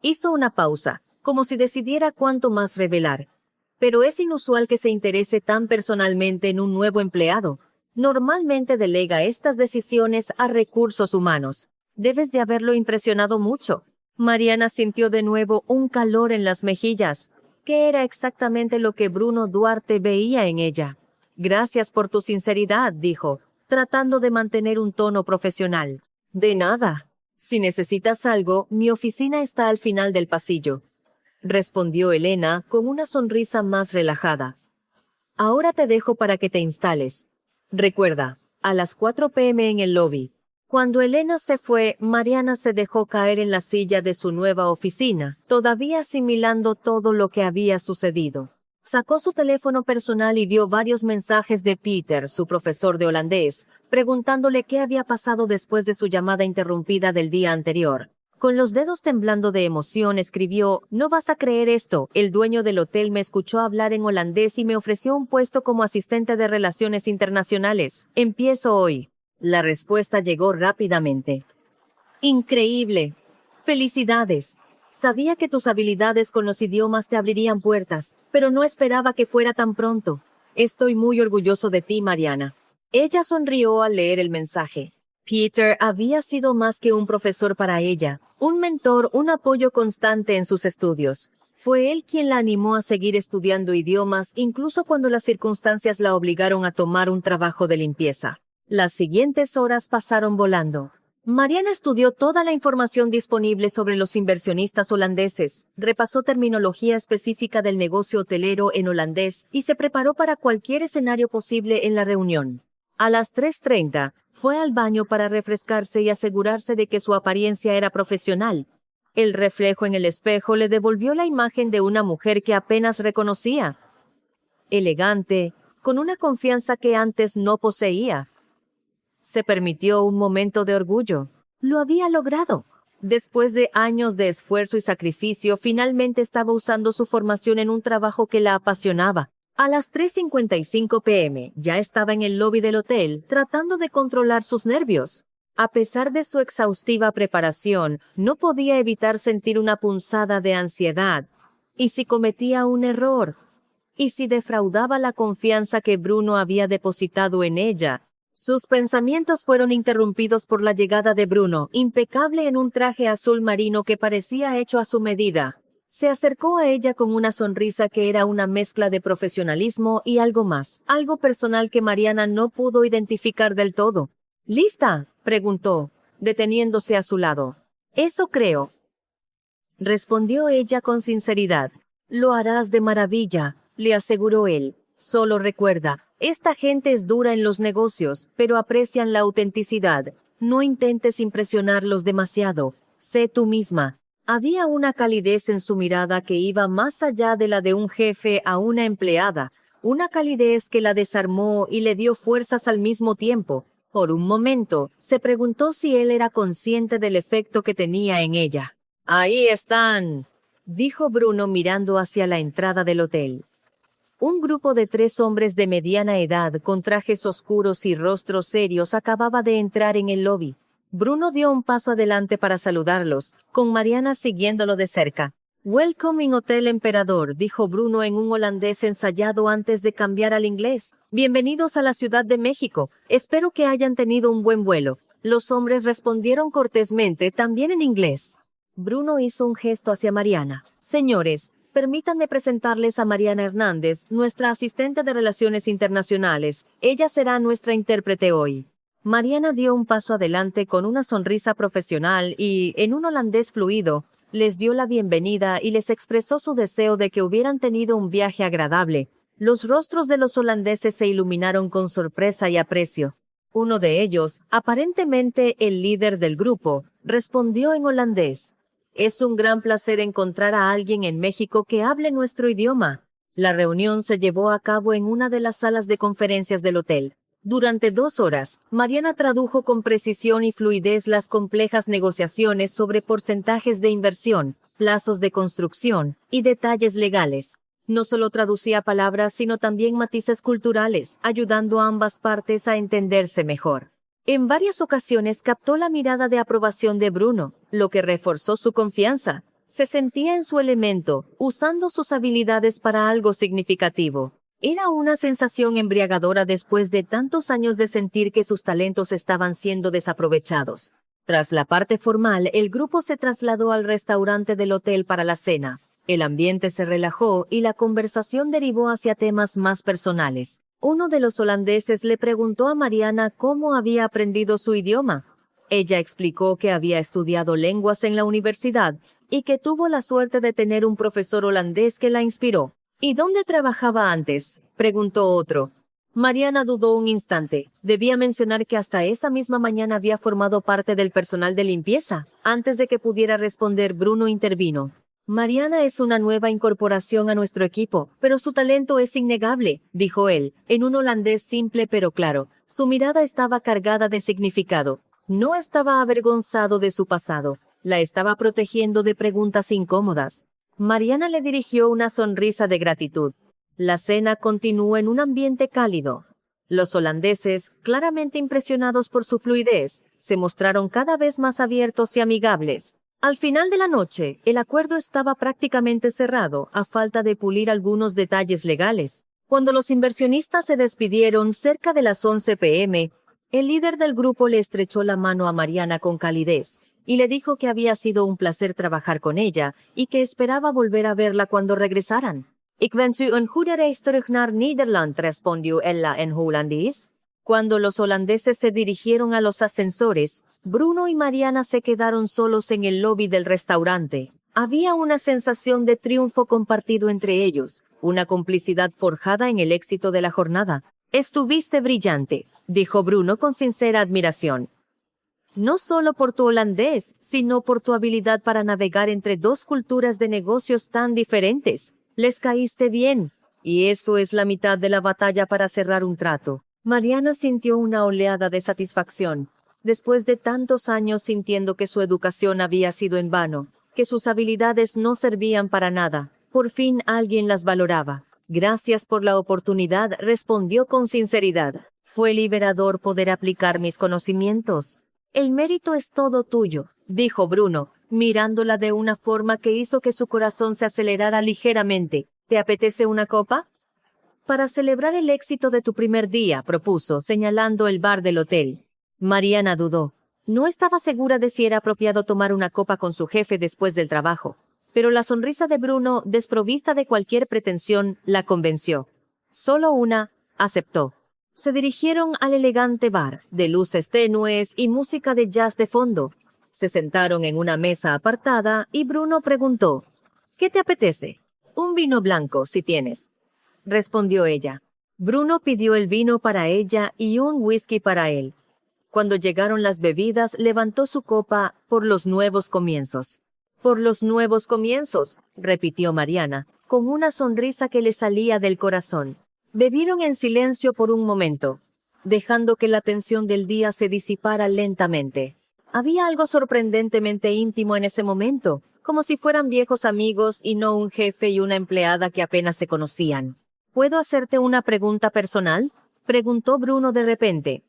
Hizo una pausa, como si decidiera cuánto más revelar. Pero es inusual que se interese tan personalmente en un nuevo empleado. Normalmente delega estas decisiones a recursos humanos. Debes de haberlo impresionado mucho. Mariana sintió de nuevo un calor en las mejillas, que era exactamente lo que Bruno Duarte veía en ella. Gracias por tu sinceridad, dijo, tratando de mantener un tono profesional. De nada. Si necesitas algo, mi oficina está al final del pasillo, respondió Elena con una sonrisa más relajada. Ahora te dejo para que te instales. Recuerda, a las 4 p.m. en el lobby. Cuando Elena se fue, Mariana se dejó caer en la silla de su nueva oficina, todavía asimilando todo lo que había sucedido. Sacó su teléfono personal y vio varios mensajes de Peter, su profesor de holandés, preguntándole qué había pasado después de su llamada interrumpida del día anterior. Con los dedos temblando de emoción escribió: «No vas a creer esto, el dueño del hotel me escuchó hablar en holandés y me ofreció un puesto como asistente de relaciones internacionales. Empiezo hoy». La respuesta llegó rápidamente. «Increíble. Felicidades. Sabía que tus habilidades con los idiomas te abrirían puertas, pero no esperaba que fuera tan pronto. Estoy muy orgulloso de ti, Mariana». Ella sonrió al leer el mensaje. Peter había sido más que un profesor para ella, un mentor, un apoyo constante en sus estudios. Fue él quien la animó a seguir estudiando idiomas, incluso cuando las circunstancias la obligaron a tomar un trabajo de limpieza. Las siguientes horas pasaron volando. Mariana estudió toda la información disponible sobre los inversionistas holandeses, repasó terminología específica del negocio hotelero en holandés y se preparó para cualquier escenario posible en la reunión. A las 3:30, fue al baño para refrescarse y asegurarse de que su apariencia era profesional. El reflejo en el espejo le devolvió la imagen de una mujer que apenas reconocía. Elegante, con una confianza que antes no poseía. Se permitió un momento de orgullo. Lo había logrado. Después de años de esfuerzo y sacrificio, finalmente estaba usando su formación en un trabajo que la apasionaba. A las 3:55 p.m. ya estaba en el lobby del hotel, tratando de controlar sus nervios. A pesar de su exhaustiva preparación, no podía evitar sentir una punzada de ansiedad. ¿Y si cometía un error? ¿Y si defraudaba la confianza que Bruno había depositado en ella? Sus pensamientos fueron interrumpidos por la llegada de Bruno, impecable en un traje azul marino que parecía hecho a su medida. Se acercó a ella con una sonrisa que era una mezcla de profesionalismo y algo más, algo personal que Mariana no pudo identificar del todo. «¿Lista?», preguntó, deteniéndose a su lado. «Eso creo», respondió ella con sinceridad. «Lo harás de maravilla», le aseguró él. «Solo recuerda, esta gente es dura en los negocios, pero aprecian la autenticidad. No intentes impresionarlos demasiado. Sé tú misma». Había una calidez en su mirada que iba más allá de la de un jefe a una empleada, una calidez que la desarmó y le dio fuerzas al mismo tiempo. Por un momento, se preguntó si él era consciente del efecto que tenía en ella. «Ahí están», dijo Bruno mirando hacia la entrada del hotel. Un grupo de 3 hombres de mediana edad con trajes oscuros y rostros serios acababa de entrar en el lobby. Bruno dio un paso adelante para saludarlos, con Mariana siguiéndolo de cerca. «Welcome in Hotel Emperador», dijo Bruno en un holandés ensayado antes de cambiar al inglés. «Bienvenidos a la Ciudad de México. Espero que hayan tenido un buen vuelo». Los hombres respondieron cortésmente, también en inglés. Bruno hizo un gesto hacia Mariana. «Señores, permítanme presentarles a Mariana Hernández, nuestra asistente de Relaciones Internacionales. Ella será nuestra intérprete hoy». Mariana dio un paso adelante con una sonrisa profesional y, en un holandés fluido, les dio la bienvenida y les expresó su deseo de que hubieran tenido un viaje agradable. Los rostros de los holandeses se iluminaron con sorpresa y aprecio. Uno de ellos, aparentemente el líder del grupo, respondió en holandés: «Es un gran placer encontrar a alguien en México que hable nuestro idioma». La reunión se llevó a cabo en una de las salas de conferencias del hotel. Durante 2 horas, Mariana tradujo con precisión y fluidez las complejas negociaciones sobre porcentajes de inversión, plazos de construcción y detalles legales. No solo traducía palabras, sino también matices culturales, ayudando a ambas partes a entenderse mejor. En varias ocasiones captó la mirada de aprobación de Bruno, lo que reforzó su confianza. Se sentía en su elemento, usando sus habilidades para algo significativo. Era una sensación embriagadora después de tantos años de sentir que sus talentos estaban siendo desaprovechados. Tras la parte formal, el grupo se trasladó al restaurante del hotel para la cena. El ambiente se relajó y la conversación derivó hacia temas más personales. Uno de los holandeses le preguntó a Mariana cómo había aprendido su idioma. Ella explicó que había estudiado lenguas en la universidad y que tuvo la suerte de tener un profesor holandés que la inspiró. ¿Y dónde trabajaba antes?, preguntó otro. Mariana dudó un instante. Debía mencionar que hasta esa misma mañana había formado parte del personal de limpieza. Antes de que pudiera responder, Bruno intervino. Mariana es una nueva incorporación a nuestro equipo, pero su talento es innegable, dijo él, en un holandés simple pero claro. Su mirada estaba cargada de significado. No estaba avergonzado de su pasado. La estaba protegiendo de preguntas incómodas. Mariana le dirigió una sonrisa de gratitud. La cena continuó en un ambiente cálido. Los holandeses, claramente impresionados por su fluidez, se mostraron cada vez más abiertos y amigables. Al final de la noche, el acuerdo estaba prácticamente cerrado, a falta de pulir algunos detalles legales. Cuando los inversionistas se despidieron cerca de las 11 p.m., el líder del grupo le estrechó la mano a Mariana con calidez y le dijo que había sido un placer trabajar con ella y que esperaba volver a verla cuando regresaran. Ik wens u een goede reis terug naar Nederland, respondió ella en holandés. Cuando los holandeses se dirigieron a los ascensores, Bruno y Mariana se quedaron solos en el lobby del restaurante. Había una sensación de triunfo compartido entre ellos, una complicidad forjada en el éxito de la jornada. Estuviste brillante, dijo Bruno con sincera admiración. No solo por tu holandés, sino por tu habilidad para navegar entre dos culturas de negocios tan diferentes. Les caíste bien, y eso es la mitad de la batalla para cerrar un trato. Mariana sintió una oleada de satisfacción. Después de tantos años sintiendo que su educación había sido en vano, que sus habilidades no servían para nada, por fin alguien las valoraba. Gracias por la oportunidad, respondió con sinceridad. Fue liberador poder aplicar mis conocimientos. El mérito es todo tuyo, dijo Bruno, mirándola de una forma que hizo que su corazón se acelerara ligeramente. ¿Te apetece una copa? Para celebrar el éxito de tu primer día, propuso, señalando el bar del hotel. Mariana dudó. No estaba segura de si era apropiado tomar una copa con su jefe después del trabajo, pero la sonrisa de Bruno, desprovista de cualquier pretensión, la convenció. Solo una, aceptó. Se dirigieron al elegante bar, de luces tenues y música de jazz de fondo. Se sentaron en una mesa apartada y Bruno preguntó, ¿qué te apetece? Un vino blanco, si tienes, respondió ella. Bruno pidió el vino para ella y un whisky para él. Cuando llegaron las bebidas, levantó su copa por los nuevos comienzos. Por los nuevos comienzos, repitió Mariana, con una sonrisa que le salía del corazón. Bebieron en silencio por un momento, dejando que la tensión del día se disipara lentamente. Había algo sorprendentemente íntimo en ese momento, como si fueran viejos amigos y no un jefe y una empleada que apenas se conocían. ¿Puedo hacerte una pregunta personal?, preguntó Bruno de repente.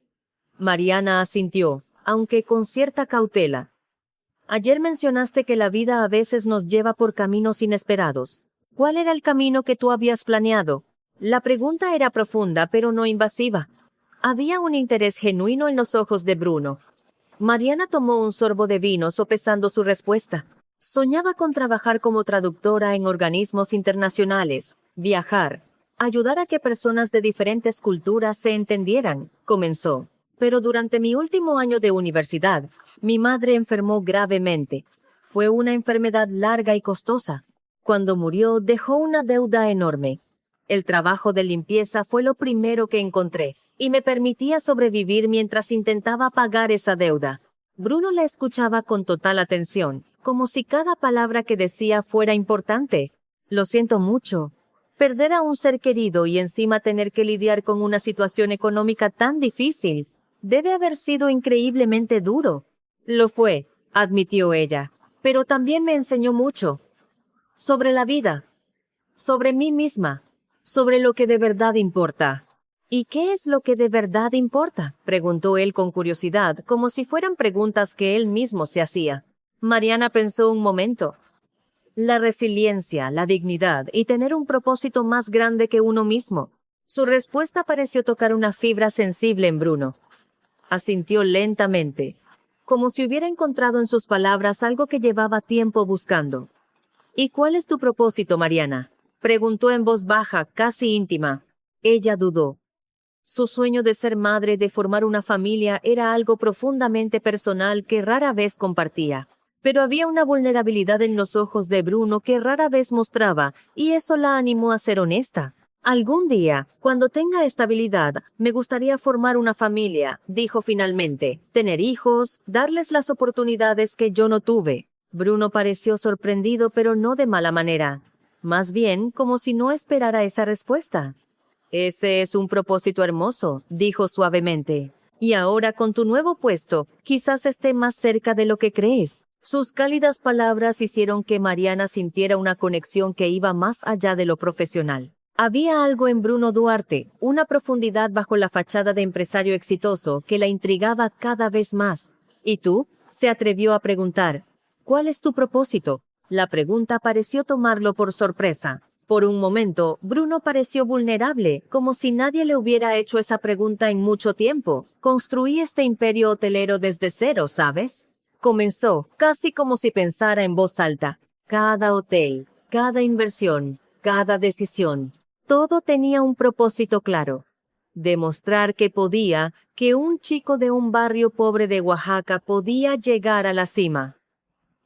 Mariana asintió, aunque con cierta cautela. Ayer mencionaste que la vida a veces nos lleva por caminos inesperados. ¿Cuál era el camino que tú habías planeado? La pregunta era profunda, pero no invasiva. Había un interés genuino en los ojos de Bruno. Mariana tomó un sorbo de vino, sopesando su respuesta. Soñaba con trabajar como traductora en organismos internacionales, viajar, ayudar a que personas de diferentes culturas se entendieran, comenzó. Pero durante mi último año de universidad, mi madre enfermó gravemente. Fue una enfermedad larga y costosa. Cuando murió, dejó una deuda enorme. El trabajo de limpieza fue lo primero que encontré, y me permitía sobrevivir mientras intentaba pagar esa deuda. Bruno la escuchaba con total atención, como si cada palabra que decía fuera importante. Lo siento mucho. Perder a un ser querido y encima tener que lidiar con una situación económica tan difícil, debe haber sido increíblemente duro. Lo fue, admitió ella, pero también me enseñó mucho. Sobre la vida, sobre mí misma, sobre lo que de verdad importa. ¿Y qué es lo que de verdad importa?, preguntó él con curiosidad, como si fueran preguntas que él mismo se hacía. Mariana pensó un momento. La resiliencia, la dignidad y tener un propósito más grande que uno mismo. Su respuesta pareció tocar una fibra sensible en Bruno. Asintió lentamente, como si hubiera encontrado en sus palabras algo que llevaba tiempo buscando. ¿Y cuál es tu propósito, Mariana?, preguntó en voz baja, casi íntima. Ella dudó. Su sueño de ser madre, de formar una familia, era algo profundamente personal que rara vez compartía. Pero había una vulnerabilidad en los ojos de Bruno que rara vez mostraba, y eso la animó a ser honesta. Algún día, cuando tenga estabilidad, me gustaría formar una familia, dijo finalmente, tener hijos, darles las oportunidades que yo no tuve. Bruno pareció sorprendido, pero no de mala manera. Más bien, como si no esperara esa respuesta. Ese es un propósito hermoso, dijo suavemente. Y ahora con tu nuevo puesto, quizás esté más cerca de lo que crees. Sus cálidas palabras hicieron que Mariana sintiera una conexión que iba más allá de lo profesional. Había algo en Bruno Duarte, una profundidad bajo la fachada de empresario exitoso que la intrigaba cada vez más. ¿Y tú?, se atrevió a preguntar. ¿Cuál es tu propósito? La pregunta pareció tomarlo por sorpresa. Por un momento, Bruno pareció vulnerable, como si nadie le hubiera hecho esa pregunta en mucho tiempo. Construí este imperio hotelero desde cero, ¿sabes? Comenzó, casi como si pensara en voz alta. Cada hotel, cada inversión, cada decisión, todo tenía un propósito claro. Demostrar que un chico de un barrio pobre de Oaxaca podía llegar a la cima.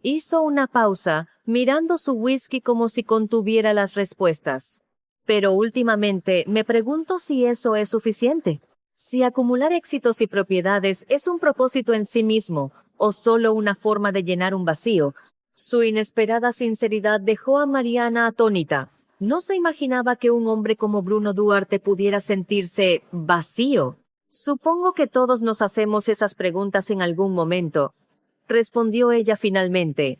Hizo una pausa, mirando su whisky como si contuviera las respuestas. Pero últimamente me pregunto si eso es suficiente. Si acumular éxitos y propiedades es un propósito en sí mismo, o solo una forma de llenar un vacío. Su inesperada sinceridad dejó a Mariana atónita. No se imaginaba que un hombre como Bruno Duarte pudiera sentirse vacío. Supongo que todos nos hacemos esas preguntas en algún momento, respondió ella finalmente.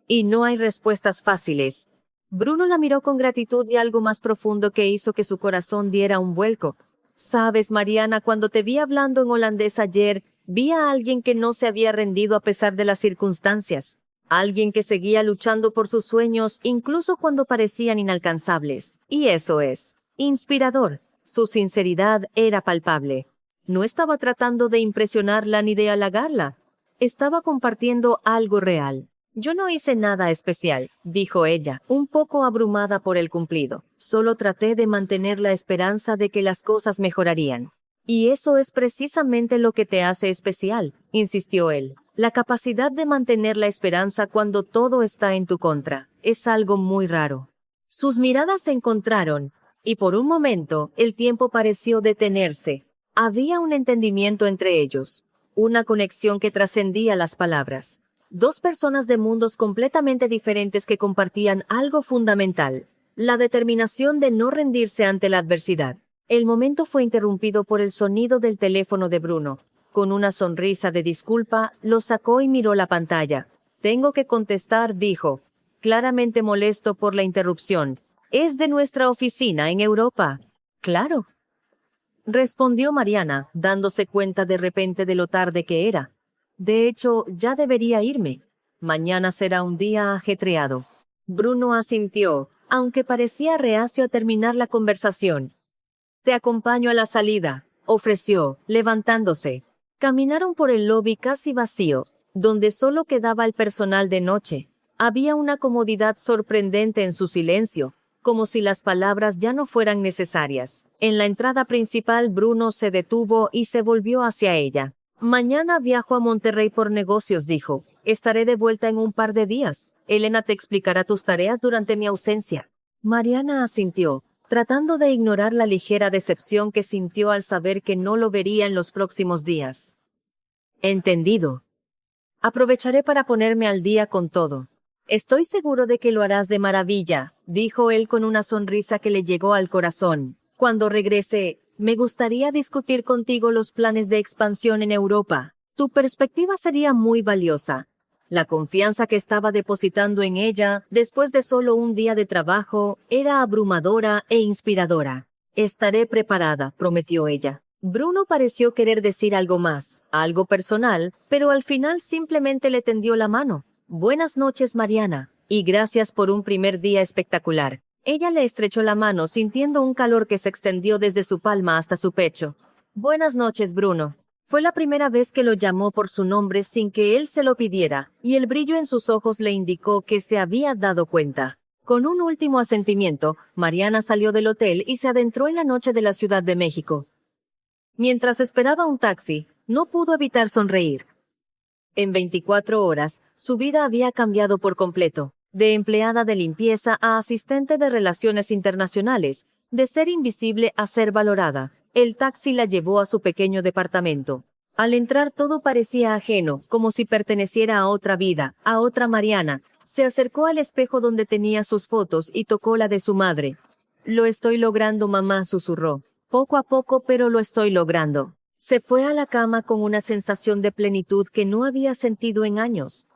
Y no hay respuestas fáciles. Bruno la miró con gratitud y algo más profundo que hizo que su corazón diera un vuelco. Sabes, Mariana, cuando te vi hablando en holandés ayer, vi a alguien que no se había rendido a pesar de las circunstancias. Alguien que seguía luchando por sus sueños incluso cuando parecían inalcanzables. Y eso es inspirador. Su sinceridad era palpable. No estaba tratando de impresionarla ni de halagarla. Estaba compartiendo algo real. Yo no hice nada especial, dijo ella, un poco abrumada por el cumplido. Solo traté de mantener la esperanza de que las cosas mejorarían. Y eso es precisamente lo que te hace especial, insistió él. La capacidad de mantener la esperanza cuando todo está en tu contra. Es algo muy raro. Sus miradas se encontraron, y por un momento el tiempo pareció detenerse. Había un entendimiento entre ellos. Una conexión que trascendía las palabras. Dos personas de mundos completamente diferentes que compartían algo fundamental, la determinación de no rendirse ante la adversidad. El momento fue interrumpido por el sonido del teléfono de Bruno. Con una sonrisa de disculpa, lo sacó y miró la pantalla. Tengo que contestar, dijo, claramente molesto por la interrupción. Es de nuestra oficina en Europa. Claro, respondió Mariana, dándose cuenta de repente de lo tarde que era. De hecho, ya debería irme. Mañana será un día ajetreado. Bruno asintió, aunque parecía reacio a terminar la conversación. Te acompaño a la salida, ofreció, levantándose. Caminaron por el lobby casi vacío, donde solo quedaba el personal de noche. Había una comodidad sorprendente en su silencio, como si las palabras ya no fueran necesarias. En la entrada principal, Bruno se detuvo y se volvió hacia ella. Mañana viajo a Monterrey por negocios, dijo. Estaré de vuelta en un par de días. Elena te explicará tus tareas durante mi ausencia. Mariana asintió, tratando de ignorar la ligera decepción que sintió al saber que no lo vería en los próximos días. Entendido. Aprovecharé para ponerme al día con todo. Estoy seguro de que lo harás de maravilla, dijo él con una sonrisa que le llegó al corazón. Cuando regrese, me gustaría discutir contigo los planes de expansión en Europa. Tu perspectiva sería muy valiosa. La confianza que estaba depositando en ella, después de solo un día de trabajo, era abrumadora e inspiradora. Estaré preparada, prometió ella. Bruno pareció querer decir algo más, algo personal, pero al final simplemente le tendió la mano. Buenas noches, Mariana, y gracias por un primer día espectacular. Ella le estrechó la mano, sintiendo un calor que se extendió desde su palma hasta su pecho. Buenas noches, Bruno. Fue la primera vez que lo llamó por su nombre sin que él se lo pidiera, y el brillo en sus ojos le indicó que se había dado cuenta. Con un último asentimiento, Mariana salió del hotel y se adentró en la noche de la Ciudad de México. Mientras esperaba un taxi, no pudo evitar sonreír. En 24 horas, su vida había cambiado por completo. De empleada de limpieza a asistente de relaciones internacionales, de ser invisible a ser valorada. El taxi la llevó a su pequeño departamento. Al entrar todo parecía ajeno, como si perteneciera a otra vida, a otra Mariana. Se acercó al espejo donde tenía sus fotos y tocó la de su madre. Lo estoy logrando, mamá, susurró. Poco a poco, pero lo estoy logrando. Se fue a la cama con una sensación de plenitud que no había sentido en años.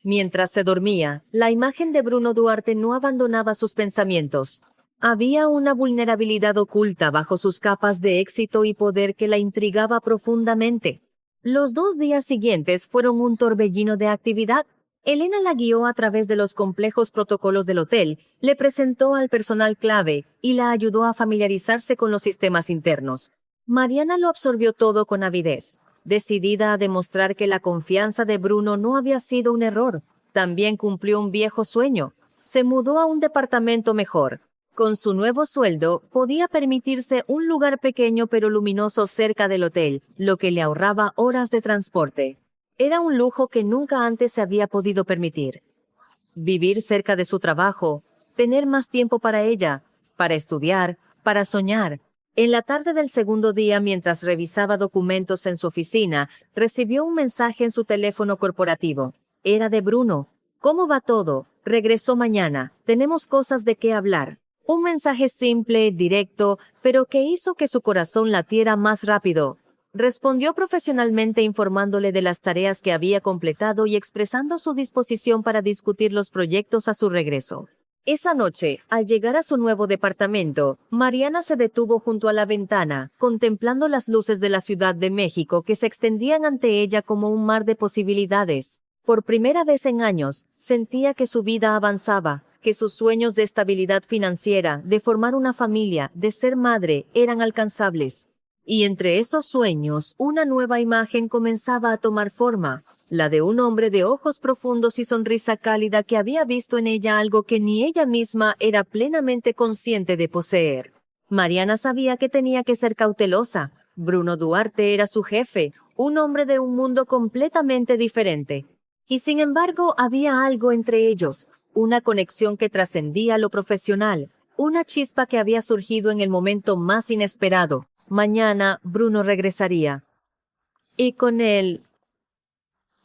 Mientras se dormía, la imagen de Bruno Duarte no abandonaba sus pensamientos. Había una vulnerabilidad oculta bajo sus capas de éxito y poder que la intrigaba profundamente. Los 2 días siguientes fueron un torbellino de actividad. Elena la guió a través de los complejos protocolos del hotel, le presentó al personal clave y la ayudó a familiarizarse con los sistemas internos. Mariana lo absorbió todo con avidez, decidida a demostrar que la confianza de Bruno no había sido un error. También cumplió un viejo sueño. Se mudó a un departamento mejor. Con su nuevo sueldo, podía permitirse un lugar pequeño pero luminoso cerca del hotel, lo que le ahorraba horas de transporte. Era un lujo que nunca antes se había podido permitir. Vivir cerca de su trabajo, tener más tiempo para ella, para estudiar, para soñar. En la tarde del segundo día, mientras revisaba documentos en su oficina, recibió un mensaje en su teléfono corporativo. Era de Bruno. ¿Cómo va todo? Regresó mañana. Tenemos cosas de qué hablar. Un mensaje simple, directo, pero que hizo que su corazón latiera más rápido. Respondió profesionalmente informándole de las tareas que había completado y expresando su disposición para discutir los proyectos a su regreso. Esa noche, al llegar a su nuevo departamento, Mariana se detuvo junto a la ventana, contemplando las luces de la Ciudad de México que se extendían ante ella como un mar de posibilidades. Por primera vez en años, sentía que su vida avanzaba, que sus sueños de estabilidad financiera, de formar una familia, de ser madre, eran alcanzables. Y entre esos sueños, una nueva imagen comenzaba a tomar forma, la de un hombre de ojos profundos y sonrisa cálida que había visto en ella algo que ni ella misma era plenamente consciente de poseer. Mariana sabía que tenía que ser cautelosa. Bruno Duarte era su jefe, un hombre de un mundo completamente diferente. Y sin embargo, había algo entre ellos, una conexión que trascendía lo profesional, una chispa que había surgido en el momento más inesperado. Mañana Bruno regresaría. Y con él,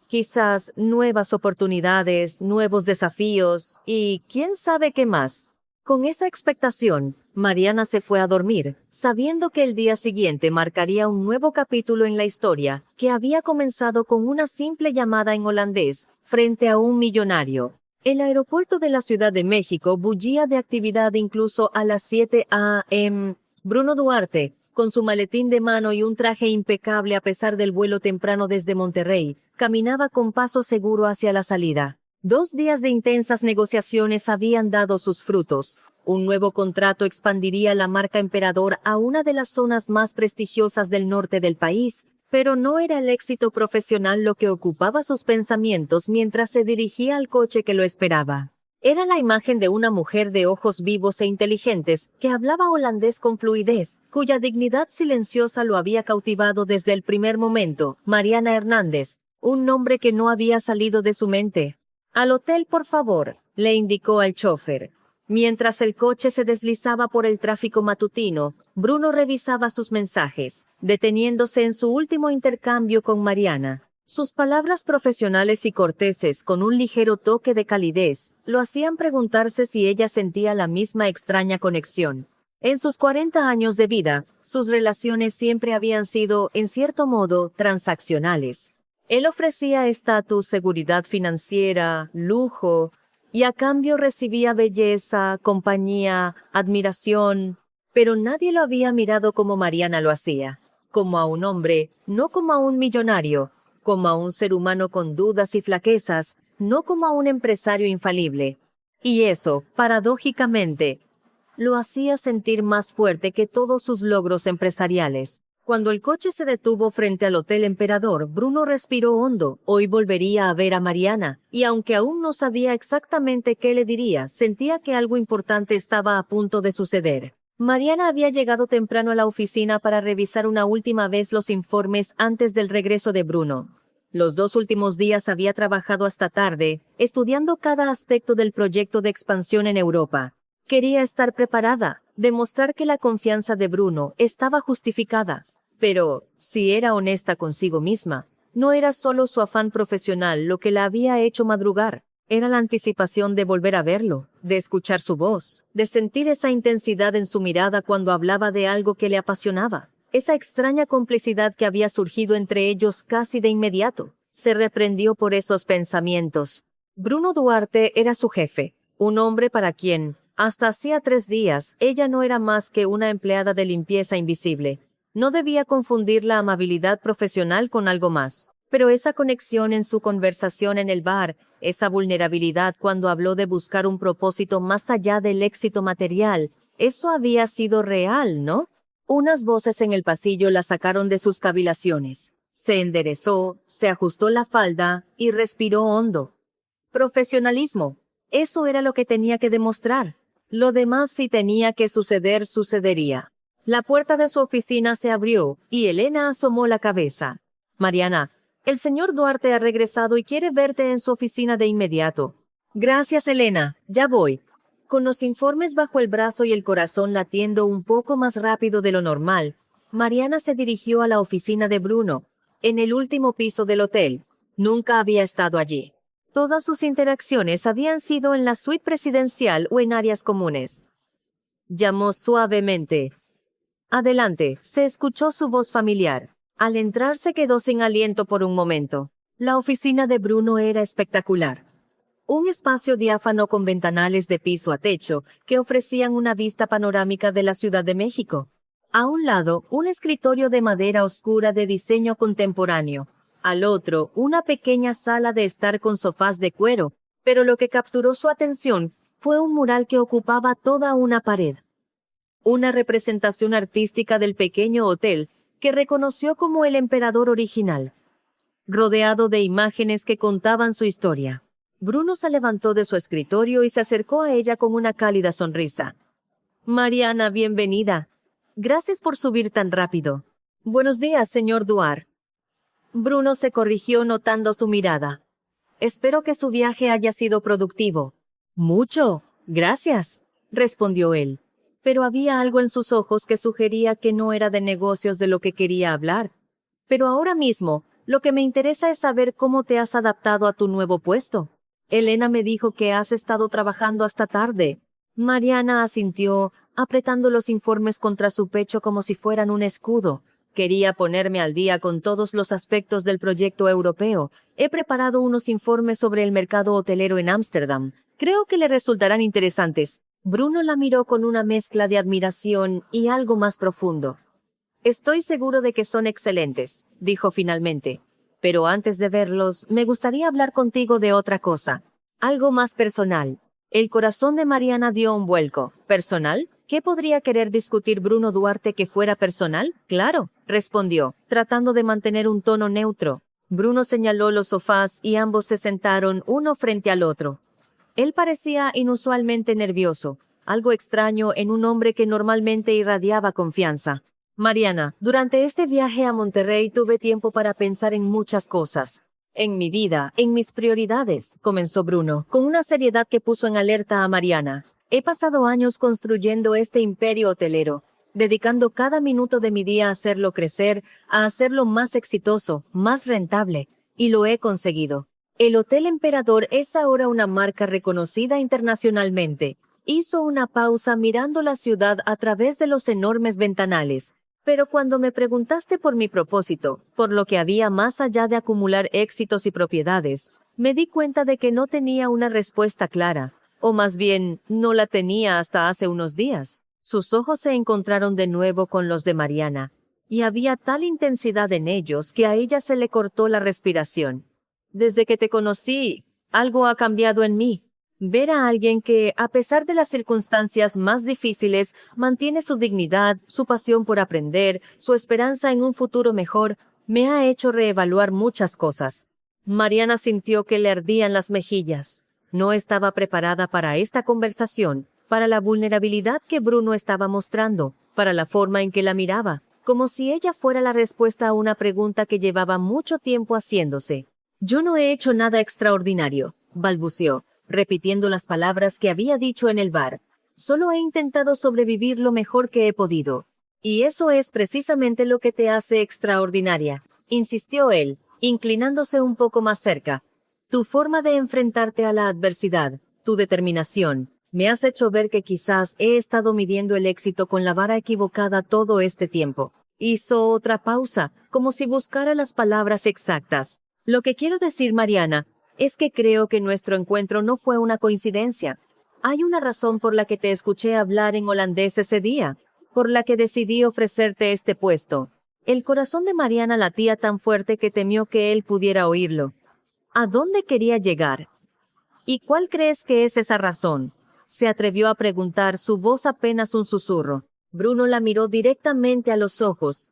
quizás nuevas oportunidades, nuevos desafíos y quién sabe qué más. Con esa expectación, Mariana se fue a dormir, sabiendo que el día siguiente marcaría un nuevo capítulo en la historia, que había comenzado con una simple llamada en holandés, frente a un millonario. El aeropuerto de la Ciudad de México bullía de actividad incluso a las 7 a.m. Bruno Duarte, con su maletín de mano y un traje impecable a pesar del vuelo temprano desde Monterrey, caminaba con paso seguro hacia la salida. 2 días de intensas negociaciones habían dado sus frutos. Un nuevo contrato expandiría la marca Emperador a una de las zonas más prestigiosas del norte del país, pero no era el éxito profesional lo que ocupaba sus pensamientos mientras se dirigía al coche que lo esperaba. Era la imagen de una mujer de ojos vivos e inteligentes que hablaba holandés con fluidez, cuya dignidad silenciosa lo había cautivado desde el primer momento. Mariana Hernández, un nombre que no había salido de su mente. «Al hotel, por favor», le indicó al chofer. Mientras el coche se deslizaba por el tráfico matutino, Bruno revisaba sus mensajes, deteniéndose en su último intercambio con Mariana. Sus palabras profesionales y corteses, con un ligero toque de calidez, lo hacían preguntarse si ella sentía la misma extraña conexión. En sus 40 años de vida, sus relaciones siempre habían sido, en cierto modo, transaccionales. Él ofrecía estatus, seguridad financiera, lujo, y a cambio recibía belleza, compañía, admiración. Pero nadie lo había mirado como Mariana lo hacía, como a un hombre, no como a un millonario, como a un ser humano con dudas y flaquezas, no como a un empresario infalible. Y eso, paradójicamente, lo hacía sentir más fuerte que todos sus logros empresariales. Cuando el coche se detuvo frente al Hotel Emperador, Bruno respiró hondo. Hoy volvería a ver a Mariana, y aunque aún no sabía exactamente qué le diría, sentía que algo importante estaba a punto de suceder. Mariana había llegado temprano a la oficina para revisar una última vez los informes antes del regreso de Bruno. Los 2 últimos días había trabajado hasta tarde, estudiando cada aspecto del proyecto de expansión en Europa. Quería estar preparada, demostrar que la confianza de Bruno estaba justificada. Pero, si era honesta consigo misma, no era solo su afán profesional lo que la había hecho madrugar. Era la anticipación de volver a verlo, de escuchar su voz, de sentir esa intensidad en su mirada cuando hablaba de algo que le apasionaba. Esa extraña complicidad que había surgido entre ellos casi de inmediato. Se reprendió por esos pensamientos. Bruno Duarte era su jefe, un hombre para quien, hasta hacía 3 días, ella no era más que una empleada de limpieza invisible. No debía confundir la amabilidad profesional con algo más. Pero esa conexión en su conversación en el bar, esa vulnerabilidad cuando habló de buscar un propósito más allá del éxito material, eso había sido real, ¿no? Unas voces en el pasillo la sacaron de sus cavilaciones. Se enderezó, se ajustó la falda y respiró hondo. Profesionalismo. Eso era lo que tenía que demostrar. Lo demás, si tenía que suceder, sucedería. La puerta de su oficina se abrió y Elena asomó la cabeza. Mariana, el señor Duarte ha regresado y quiere verte en su oficina de inmediato. Gracias, Elena. Ya voy. Con los informes bajo el brazo y el corazón latiendo un poco más rápido de lo normal, Mariana se dirigió a la oficina de Bruno, en el último piso del hotel. Nunca había estado allí. Todas sus interacciones habían sido en la suite presidencial o en áreas comunes. Llamó suavemente. Adelante, se escuchó su voz familiar. Al entrar se quedó sin aliento por un momento. La oficina de Bruno era espectacular. Un espacio diáfano con ventanales de piso a techo que ofrecían una vista panorámica de la Ciudad de México. A un lado, un escritorio de madera oscura de diseño contemporáneo. Al otro, una pequeña sala de estar con sofás de cuero, pero lo que capturó su atención fue un mural que ocupaba toda una pared. Una representación artística del pequeño hotel que reconoció como el emperador original, rodeado de imágenes que contaban su historia. Bruno se levantó de su escritorio y se acercó a ella con una cálida sonrisa. Mariana, bienvenida. Gracias por subir tan rápido. Buenos días, señor Duarte. Bruno se corrigió notando su mirada. Espero que su viaje haya sido productivo. Mucho, gracias, respondió él. Pero había algo en sus ojos que sugería que no era de negocios de lo que quería hablar. Pero ahora mismo, lo que me interesa es saber cómo te has adaptado a tu nuevo puesto. Elena me dijo que has estado trabajando hasta tarde. Mariana asintió, apretando los informes contra su pecho como si fueran un escudo. Quería ponerme al día con todos los aspectos del proyecto europeo. He preparado unos informes sobre el mercado hotelero en Ámsterdam. Creo que le resultarán interesantes. Bruno la miró con una mezcla de admiración y algo más profundo. Estoy seguro de que son excelentes, dijo finalmente. Pero antes de verlos, me gustaría hablar contigo de otra cosa. Algo más personal. El corazón de Mariana dio un vuelco. ¿Personal? ¿Qué podría querer discutir Bruno Duarte que fuera personal? Claro, respondió, tratando de mantener un tono neutro. Bruno señaló los sofás y ambos se sentaron uno frente al otro. Él parecía inusualmente nervioso, algo extraño en un hombre que normalmente irradiaba confianza. Mariana, durante este viaje a Monterrey tuve tiempo para pensar en muchas cosas. En mi vida, en mis prioridades, comenzó Bruno, con una seriedad que puso en alerta a Mariana. He pasado años construyendo este imperio hotelero, dedicando cada minuto de mi día a hacerlo crecer, a hacerlo más exitoso, más rentable, y lo he conseguido. El Hotel Emperador es ahora una marca reconocida internacionalmente. Hizo una pausa mirando la ciudad a través de los enormes ventanales. Pero cuando me preguntaste por mi propósito, por lo que había más allá de acumular éxitos y propiedades, me di cuenta de que no tenía una respuesta clara, o más bien, no la tenía hasta hace unos días. Sus ojos se encontraron de nuevo con los de Mariana, y había tal intensidad en ellos que a ella se le cortó la respiración. Desde que te conocí, algo ha cambiado en mí. Ver a alguien que, a pesar de las circunstancias más difíciles, mantiene su dignidad, su pasión por aprender, su esperanza en un futuro mejor, me ha hecho reevaluar muchas cosas. Mariana sintió que le ardían las mejillas. No estaba preparada para esta conversación, para la vulnerabilidad que Bruno estaba mostrando, para la forma en que la miraba, como si ella fuera la respuesta a una pregunta que llevaba mucho tiempo haciéndose. «Yo no he hecho nada extraordinario», balbuceó, repitiendo las palabras que había dicho en el bar. «Solo he intentado sobrevivir lo mejor que he podido». «Y eso es precisamente lo que te hace extraordinaria», insistió él, inclinándose un poco más cerca. «Tu forma de enfrentarte a la adversidad, tu determinación. Me has hecho ver que quizás he estado midiendo el éxito con la vara equivocada todo este tiempo». Hizo otra pausa, como si buscara las palabras exactas. «Lo que quiero decir, Mariana, es que creo que nuestro encuentro no fue una coincidencia. Hay una razón por la que te escuché hablar en holandés ese día, por la que decidí ofrecerte este puesto». El corazón de Mariana latía tan fuerte que temió que él pudiera oírlo. ¿A dónde quería llegar? ¿Y cuál crees que es esa razón?, se atrevió a preguntar, su voz apenas un susurro. Bruno la miró directamente a los ojos,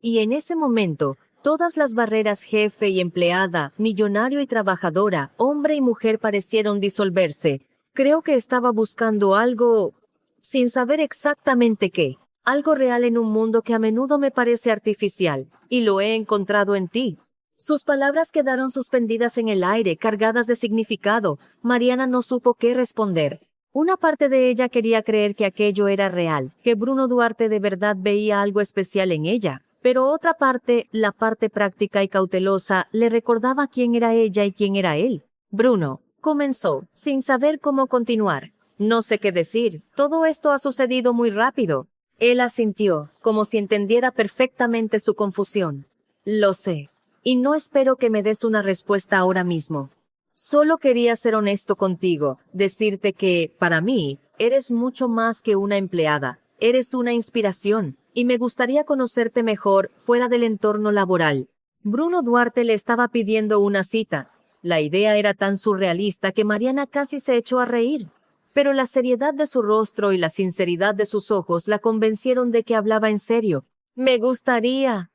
y en ese momento, todas las barreras jefe y empleada, millonario y trabajadora, hombre y mujer parecieron disolverse. Creo que estaba buscando algo, sin saber exactamente qué, algo real en un mundo que a menudo me parece artificial, y lo he encontrado en ti. Sus palabras quedaron suspendidas en el aire, cargadas de significado. Mariana no supo qué responder. Una parte de ella quería creer que aquello era real, que Bruno Duarte de verdad veía algo especial en ella. Pero otra parte, la parte práctica y cautelosa, le recordaba quién era ella y quién era él. «Bruno», comenzó, sin saber cómo continuar. «No sé qué decir. Todo esto ha sucedido muy rápido». Él asintió, como si entendiera perfectamente su confusión. «Lo sé, y no espero que me des una respuesta ahora mismo. Solo quería ser honesto contigo, decirte que, para mí, eres mucho más que una empleada. Eres una inspiración, y me gustaría conocerte mejor fuera del entorno laboral». Bruno Duarte le estaba pidiendo una cita. La idea era tan surrealista que Mariana casi se echó a reír. Pero la seriedad de su rostro y la sinceridad de sus ojos la convencieron de que hablaba en serio. «Me gustaría»,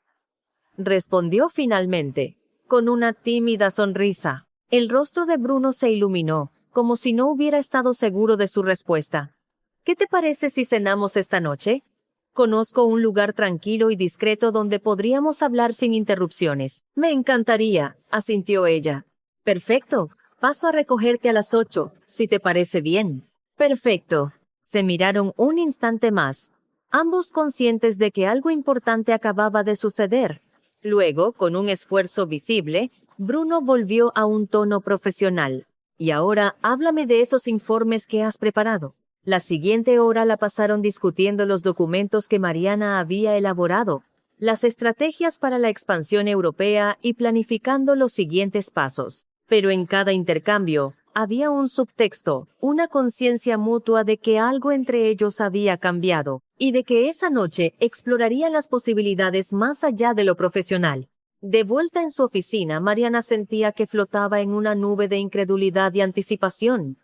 respondió finalmente, con una tímida sonrisa. El rostro de Bruno se iluminó, como si no hubiera estado seguro de su respuesta. «¿Qué te parece si cenamos esta noche? Conozco un lugar tranquilo y discreto donde podríamos hablar sin interrupciones». «Me encantaría», asintió ella. «Perfecto. Paso a recogerte a las 8, si te parece bien». «Perfecto». Se miraron un instante más, ambos conscientes de que algo importante acababa de suceder. Luego, con un esfuerzo visible, Bruno volvió a un tono profesional. «Y ahora háblame de esos informes que has preparado». La siguiente hora la pasaron discutiendo los documentos que Mariana había elaborado, las estrategias para la expansión europea y planificando los siguientes pasos. Pero en cada intercambio había un subtexto, una conciencia mutua de que algo entre ellos había cambiado, y de que esa noche explorarían las posibilidades más allá de lo profesional. De vuelta en su oficina, Mariana sentía que flotaba en una nube de incredulidad y anticipación.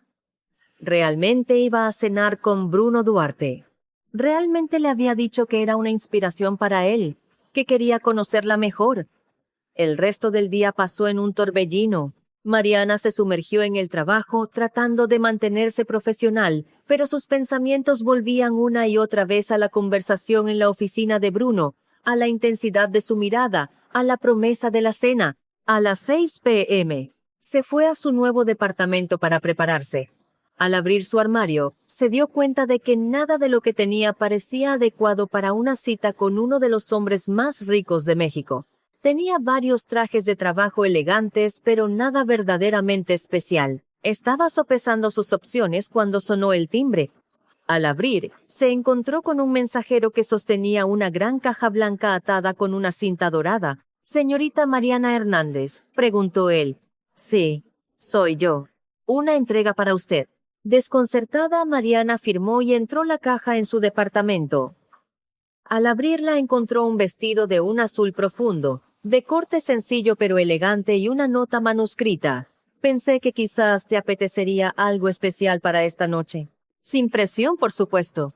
Realmente iba a cenar con Bruno Duarte. Realmente le había dicho que era una inspiración para él, que quería conocerla mejor. El resto del día pasó en un torbellino. Mariana se sumergió en el trabajo, tratando de mantenerse profesional, pero sus pensamientos volvían una y otra vez a la conversación en la oficina de Bruno, a la intensidad de su mirada, a la promesa de la cena. A las 6 p.m. se fue a su nuevo departamento para prepararse. Al abrir su armario, se dio cuenta de que nada de lo que tenía parecía adecuado para una cita con uno de los hombres más ricos de México. Tenía varios trajes de trabajo elegantes, pero nada verdaderamente especial. Estaba sopesando sus opciones cuando sonó el timbre. Al abrir, se encontró con un mensajero que sostenía una gran caja blanca atada con una cinta dorada. «¿Señorita Mariana Hernández?», preguntó él. «Sí, soy yo. Una entrega para usted». Desconcertada, Mariana firmó y entró la caja en su departamento. Al abrirla encontró un vestido de un azul profundo, de corte sencillo pero elegante y una nota manuscrita. Pensé que quizás te apetecería algo especial para esta noche. Sin presión, por supuesto.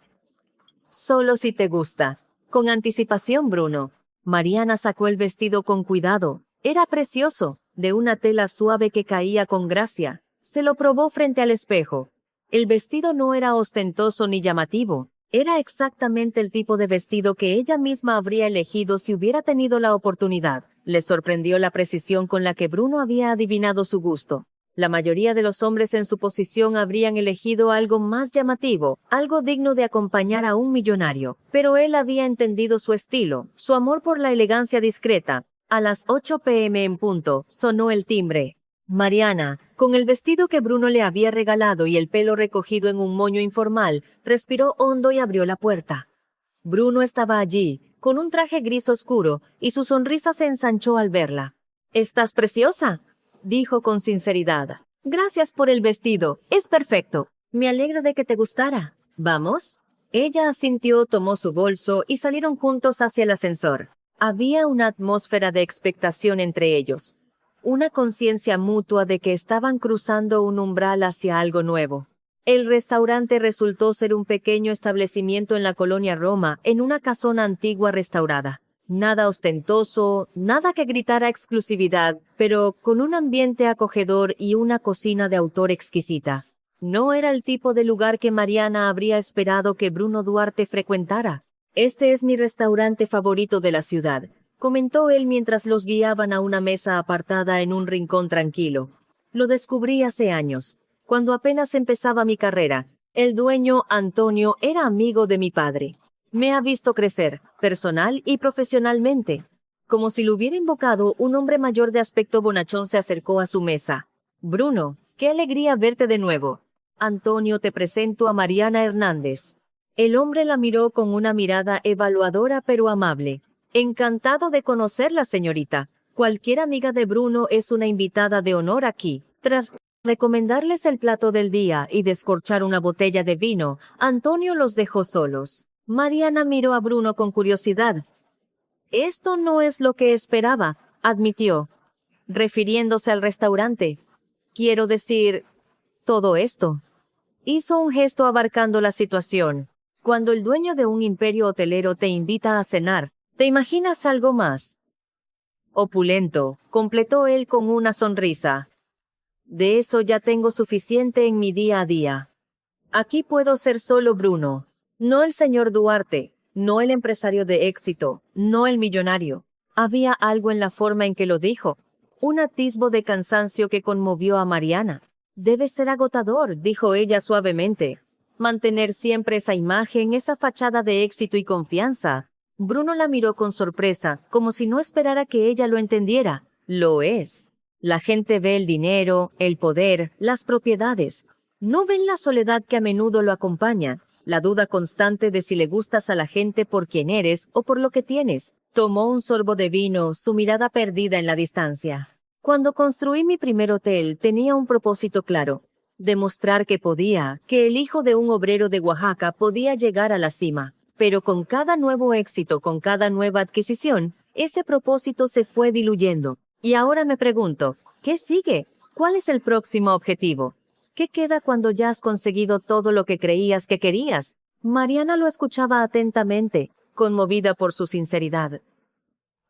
Solo si te gusta. Con anticipación, Bruno. Mariana sacó el vestido con cuidado. Era precioso, de una tela suave que caía con gracia. Se lo probó frente al espejo. El vestido no era ostentoso ni llamativo. Era exactamente el tipo de vestido que ella misma habría elegido si hubiera tenido la oportunidad. Le sorprendió la precisión con la que Bruno había adivinado su gusto. La mayoría de los hombres en su posición habrían elegido algo más llamativo, algo digno de acompañar a un millonario. Pero él había entendido su estilo, su amor por la elegancia discreta. A las 8 p.m. en punto, sonó el timbre. Mariana, con el vestido que Bruno le había regalado y el pelo recogido en un moño informal, respiró hondo y abrió la puerta. Bruno estaba allí, con un traje gris oscuro, y su sonrisa se ensanchó al verla. «¿Estás preciosa?», dijo con sinceridad. «Gracias por el vestido, es perfecto. Me alegro de que te gustara. ¿Vamos?». Ella asintió, tomó su bolso y salieron juntos hacia el ascensor. Había una atmósfera de expectación entre ellos. Una conciencia mutua de que estaban cruzando un umbral hacia algo nuevo. El restaurante resultó ser un pequeño establecimiento en la colonia Roma, en una casona antigua restaurada. Nada ostentoso, nada que gritara exclusividad, pero con un ambiente acogedor y una cocina de autor exquisita. No era el tipo de lugar que Mariana habría esperado que Bruno Duarte frecuentara. «Este es mi restaurante favorito de la ciudad», comentó él mientras los guiaban a una mesa apartada en un rincón tranquilo. «Lo descubrí hace años, cuando apenas empezaba mi carrera. El dueño, Antonio, era amigo de mi padre. Me ha visto crecer, personal y profesionalmente». Como si lo hubiera invocado, un hombre mayor de aspecto bonachón se acercó a su mesa. «Bruno, qué alegría verte de nuevo. Antonio, te presento a Mariana Hernández». El hombre la miró con una mirada evaluadora pero amable. «Encantado de conocerla, señorita. Cualquier amiga de Bruno es una invitada de honor aquí». Tras recomendarles el plato del día y descorchar una botella de vino, Antonio los dejó solos. Mariana miró a Bruno con curiosidad. «Esto no es lo que esperaba», admitió, refiriéndose al restaurante. «Quiero decir, todo esto». Hizo un gesto abarcando la situación. Cuando el dueño de un imperio hotelero te invita a cenar, ¿te imaginas algo más? «Opulento», completó él con una sonrisa. «De eso ya tengo suficiente en mi día a día. Aquí puedo ser solo Bruno, no el señor Duarte, no el empresario de éxito, no el millonario». Había algo en la forma en que lo dijo, un atisbo de cansancio que conmovió a Mariana. «Debe ser agotador», dijo ella suavemente, «mantener siempre esa imagen, esa fachada de éxito y confianza». Bruno la miró con sorpresa, como si no esperara que ella lo entendiera. «Lo es. La gente ve el dinero, el poder, las propiedades. No ven la soledad que a menudo lo acompaña, la duda constante de si le gustas a la gente por quien eres o por lo que tienes». Tomó un sorbo de vino, su mirada perdida en la distancia. «Cuando construí mi primer hotel tenía un propósito claro. Demostrar que el hijo de un obrero de Oaxaca podía llegar a la cima. Pero con cada nuevo éxito, con cada nueva adquisición, ese propósito se fue diluyendo. Y ahora me pregunto, ¿qué sigue? ¿Cuál es el próximo objetivo? ¿Qué queda cuando ya has conseguido todo lo que creías que querías?» Mariana lo escuchaba atentamente, conmovida por su sinceridad.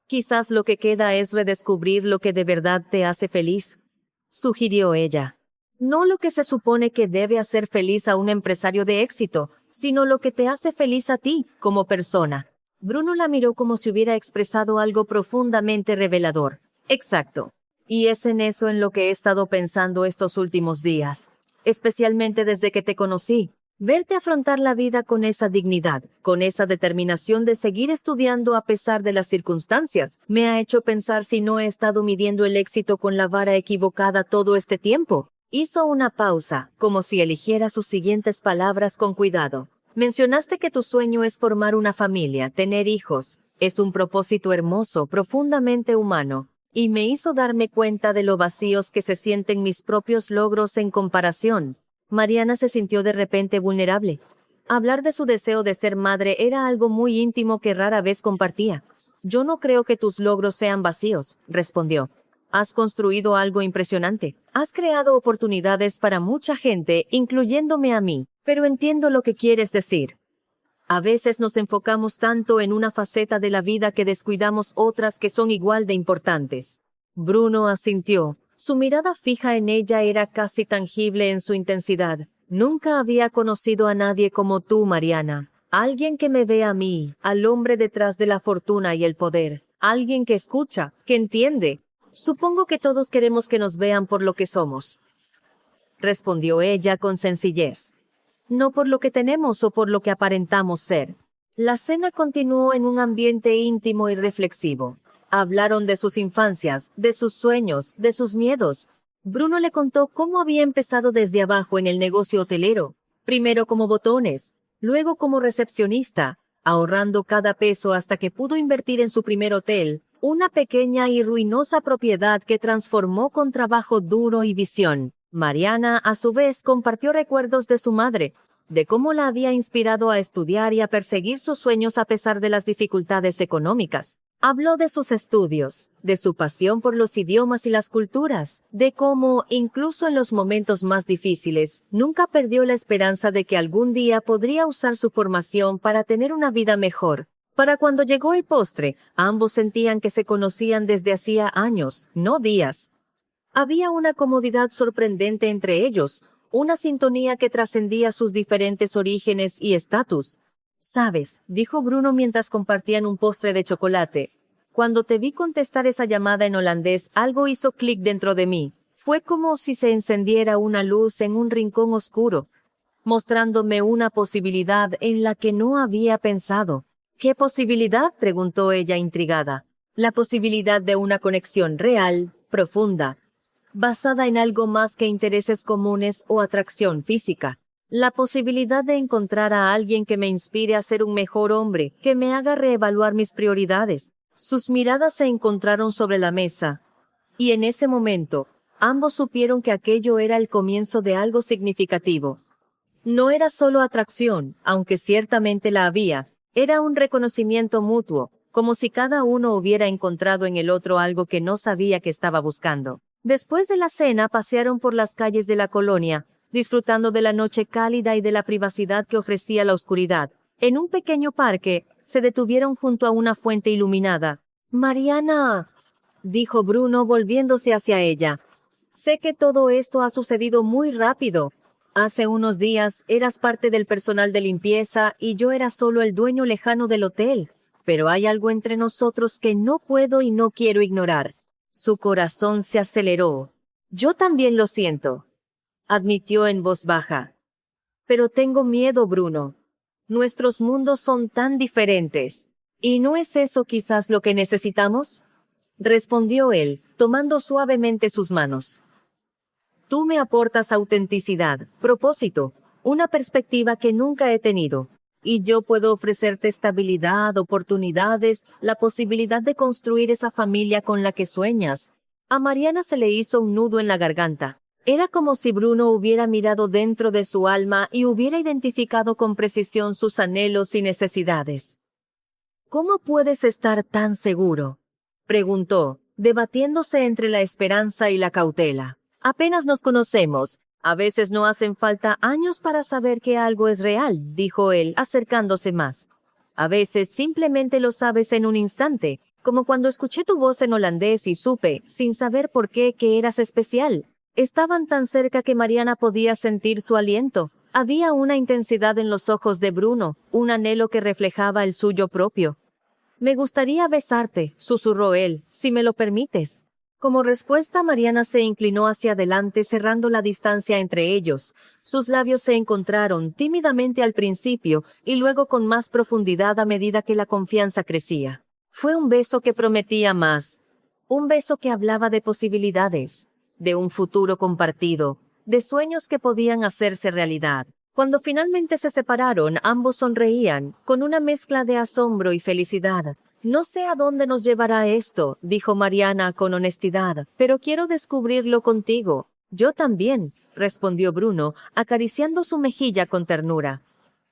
«Quizás lo que queda es redescubrir lo que de verdad te hace feliz», sugirió ella. «No lo que se supone que debe hacer feliz a un empresario de éxito, sino lo que te hace feliz a ti, como persona». Bruno la miró como si hubiera expresado algo profundamente revelador. «Exacto. Y es en eso en lo que he estado pensando estos últimos días. Especialmente desde que te conocí. Verte afrontar la vida con esa dignidad, con esa determinación de seguir estudiando a pesar de las circunstancias, me ha hecho pensar si no he estado midiendo el éxito con la vara equivocada todo este tiempo». Hizo una pausa, como si eligiera sus siguientes palabras con cuidado. «Mencionaste que tu sueño es formar una familia, tener hijos. Es un propósito hermoso, profundamente humano, y me hizo darme cuenta de lo vacíos que se sienten mis propios logros en comparación». Mariana se sintió de repente vulnerable. Hablar de su deseo de ser madre era algo muy íntimo que rara vez compartía. «Yo no creo que tus logros sean vacíos», respondió. «Has construido algo impresionante. Has creado oportunidades para mucha gente, incluyéndome a mí. Pero entiendo lo que quieres decir. A veces nos enfocamos tanto en una faceta de la vida que descuidamos otras que son igual de importantes». Bruno asintió. Su mirada fija en ella era casi tangible en su intensidad. «Nunca había conocido a nadie como tú, Mariana. Alguien que me ve a mí, al hombre detrás de la fortuna y el poder. Alguien que escucha, que entiende. Supongo que todos queremos que nos vean por lo que somos», respondió ella con sencillez. «No por lo que tenemos o por lo que aparentamos ser». La cena continuó en un ambiente íntimo y reflexivo. Hablaron de sus infancias, de sus sueños, de sus miedos. Bruno le contó cómo había empezado desde abajo en el negocio hotelero, primero como botones, luego como recepcionista, ahorrando cada peso hasta que pudo invertir en su primer hotel, una pequeña y ruinosa propiedad que transformó con trabajo duro y visión. Mariana, a su vez, compartió recuerdos de su madre, de cómo la había inspirado a estudiar y a perseguir sus sueños a pesar de las dificultades económicas. Habló de sus estudios, de su pasión por los idiomas y las culturas, de cómo, incluso en los momentos más difíciles, nunca perdió la esperanza de que algún día podría usar su formación para tener una vida mejor. Para cuando llegó el postre, ambos sentían que se conocían desde hacía años, no días. Había una comodidad sorprendente entre ellos, una sintonía que trascendía sus diferentes orígenes y estatus. «Sabes», dijo Bruno mientras compartían un postre de chocolate, «cuando te vi contestar esa llamada en holandés, algo hizo clic dentro de mí. Fue como si se encendiera una luz en un rincón oscuro, mostrándome una posibilidad en la que no había pensado». «¿Qué posibilidad?», preguntó ella intrigada. «La posibilidad de una conexión real, profunda, basada en algo más que intereses comunes o atracción física. La posibilidad de encontrar a alguien que me inspire a ser un mejor hombre, que me haga reevaluar mis prioridades». Sus miradas se encontraron sobre la mesa, y en ese momento, ambos supieron que aquello era el comienzo de algo significativo. No era solo atracción, aunque ciertamente la había, era un reconocimiento mutuo, como si cada uno hubiera encontrado en el otro algo que no sabía que estaba buscando. Después de la cena, pasearon por las calles de la colonia, disfrutando de la noche cálida y de la privacidad que ofrecía la oscuridad. En un pequeño parque, se detuvieron junto a una fuente iluminada. «Mariana», dijo Bruno volviéndose hacia ella, «sé que todo esto ha sucedido muy rápido. Hace unos días eras parte del personal de limpieza y yo era solo el dueño lejano del hotel. Pero hay algo entre nosotros que no puedo y no quiero ignorar». Su corazón se aceleró. «Yo también lo siento», admitió en voz baja. «Pero tengo miedo, Bruno. Nuestros mundos son tan diferentes. ¿Y no es eso quizás lo que necesitamos?», respondió él, tomando suavemente sus manos. «Tú me aportas autenticidad, propósito, una perspectiva que nunca he tenido. Y yo puedo ofrecerte estabilidad, oportunidades, la posibilidad de construir esa familia con la que sueñas». A Mariana se le hizo un nudo en la garganta. Era como si Bruno hubiera mirado dentro de su alma y hubiera identificado con precisión sus anhelos y necesidades. «¿Cómo puedes estar tan seguro?», preguntó, debatiéndose entre la esperanza y la cautela. «Apenas nos conocemos. A veces no hacen falta años para saber que algo es real», dijo él, acercándose más. «A veces simplemente lo sabes en un instante, como cuando escuché tu voz en holandés y supe, sin saber por qué, que eras especial». Estaban tan cerca que Mariana podía sentir su aliento. Había una intensidad en los ojos de Bruno, un anhelo que reflejaba el suyo propio. «Me gustaría besarte», susurró él, «si me lo permites». Como respuesta, Mariana se inclinó hacia adelante, cerrando la distancia entre ellos. Sus labios se encontraron tímidamente al principio y luego con más profundidad a medida que la confianza crecía. Fue un beso que prometía más, un beso que hablaba de posibilidades, de un futuro compartido, de sueños que podían hacerse realidad. Cuando finalmente se separaron, ambos sonreían, con una mezcla de asombro y felicidad. «No sé a dónde nos llevará esto», dijo Mariana con honestidad, «pero quiero descubrirlo contigo. Yo también, respondió Bruno, acariciando su mejilla con ternura.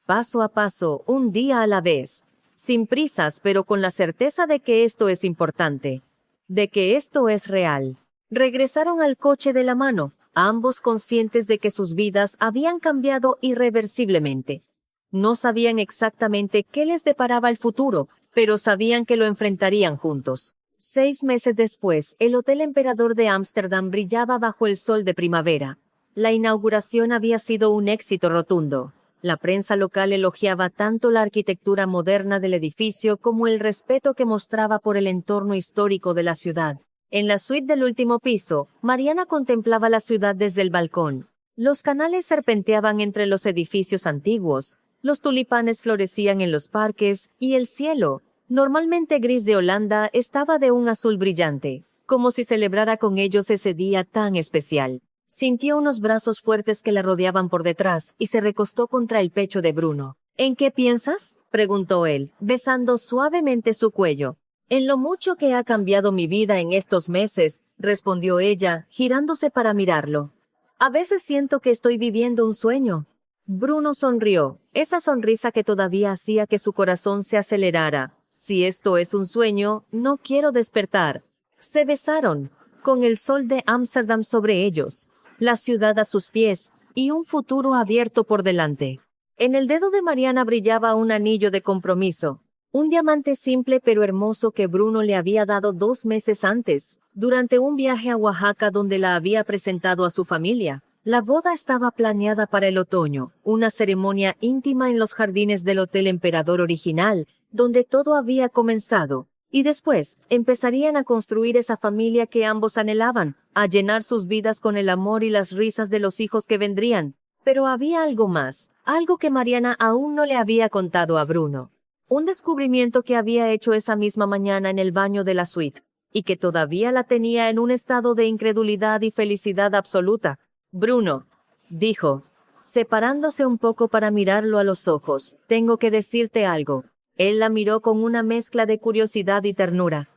Paso a paso, un día a la vez. Sin prisas, pero con la certeza de que esto es importante. De que esto es real. Regresaron al coche de la mano, ambos conscientes de que sus vidas habían cambiado irreversiblemente. No sabían exactamente qué les deparaba el futuro, pero sabían que lo enfrentarían juntos. 6 meses después, el Hotel Emperador de Ámsterdam brillaba bajo el sol de primavera. La inauguración había sido un éxito rotundo. La prensa local elogiaba tanto la arquitectura moderna del edificio como el respeto que mostraba por el entorno histórico de la ciudad. En la suite del último piso, Mariana contemplaba la ciudad desde el balcón. Los canales serpenteaban entre los edificios antiguos, los tulipanes florecían en los parques y el cielo, normalmente gris de Holanda, estaba de un azul brillante, como si celebrara con ellos ese día tan especial. Sintió unos brazos fuertes que la rodeaban por detrás y se recostó contra el pecho de Bruno. ¿En qué piensas?, preguntó él, besando suavemente su cuello. En lo mucho que ha cambiado mi vida en estos meses, respondió ella, girándose para mirarlo. A veces siento que estoy viviendo un sueño. Bruno sonrió, esa sonrisa que todavía hacía que su corazón se acelerara. Si esto es un sueño, no quiero despertar. Se besaron, con el sol de Ámsterdam sobre ellos, la ciudad a sus pies y un futuro abierto por delante. En el dedo de Mariana brillaba un anillo de compromiso, un diamante simple pero hermoso que Bruno le había dado 2 meses antes, durante un viaje a Oaxaca donde la había presentado a su familia. La boda estaba planeada para el otoño, una ceremonia íntima en los jardines del Hotel Emperador original, donde todo había comenzado, y después empezarían a construir esa familia que ambos anhelaban, a llenar sus vidas con el amor y las risas de los hijos que vendrían. Pero había algo más, algo que Mariana aún no le había contado a Bruno. Un descubrimiento que había hecho esa misma mañana en el baño de la suite, y que todavía la tenía en un estado de incredulidad y felicidad absoluta. Bruno, dijo, separándose un poco para mirarlo a los ojos, tengo que decirte algo. Él la miró con una mezcla de curiosidad y ternura.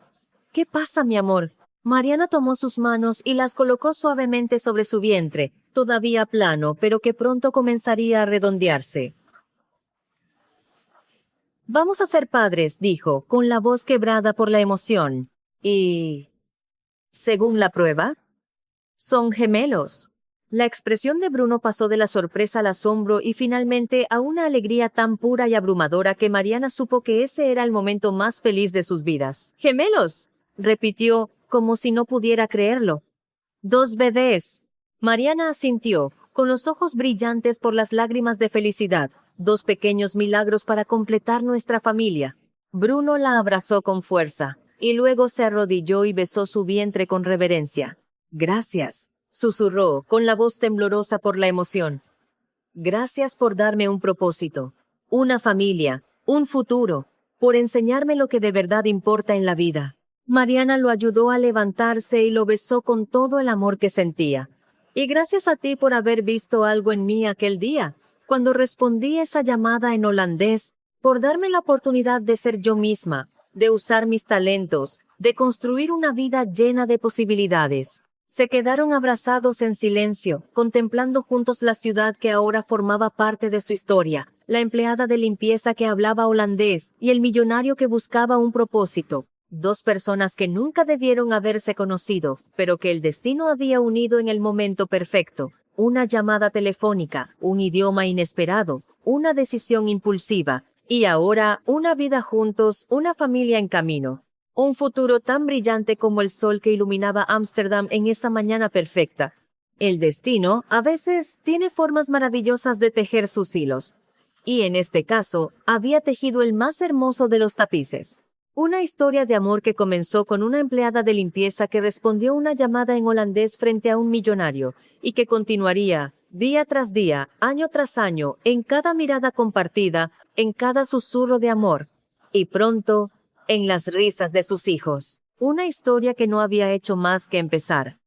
¿Qué pasa, mi amor? Mariana tomó sus manos y las colocó suavemente sobre su vientre, todavía plano, pero que pronto comenzaría a redondearse. Vamos a ser padres, dijo, con la voz quebrada por la emoción. Y... ¿según la prueba? Son gemelos. La expresión de Bruno pasó de la sorpresa al asombro y finalmente a una alegría tan pura y abrumadora que Mariana supo que ese era el momento más feliz de sus vidas. ¡Gemelos!, repitió, como si no pudiera creerlo. 2 bebés. Mariana asintió, con los ojos brillantes por las lágrimas de felicidad. 2 pequeños milagros para completar nuestra familia. Bruno la abrazó con fuerza, y luego se arrodilló y besó su vientre con reverencia. Gracias, susurró, con la voz temblorosa por la emoción. Gracias por darme un propósito, una familia, un futuro, por enseñarme lo que de verdad importa en la vida. Mariana lo ayudó a levantarse y lo besó con todo el amor que sentía. Y gracias a ti por haber visto algo en mí aquel día, cuando respondí esa llamada en holandés, por darme la oportunidad de ser yo misma, de usar mis talentos, de construir una vida llena de posibilidades. Se quedaron abrazados en silencio, contemplando juntos la ciudad que ahora formaba parte de su historia, la empleada de limpieza que hablaba holandés y el millonario que buscaba un propósito. 2 personas que nunca debieron haberse conocido, pero que el destino había unido en el momento perfecto. Una llamada telefónica, un idioma inesperado, una decisión impulsiva, y ahora una vida juntos, una familia en camino. Un futuro tan brillante como el sol que iluminaba Ámsterdam en esa mañana perfecta. El destino, a veces, tiene formas maravillosas de tejer sus hilos. Y en este caso, había tejido el más hermoso de los tapices. Una historia de amor que comenzó con una empleada de limpieza que respondió una llamada en holandés frente a un millonario, y que continuaría, día tras día, año tras año, en cada mirada compartida, en cada susurro de amor. Y pronto, en las risas de sus hijos. Una historia que no había hecho más que empezar.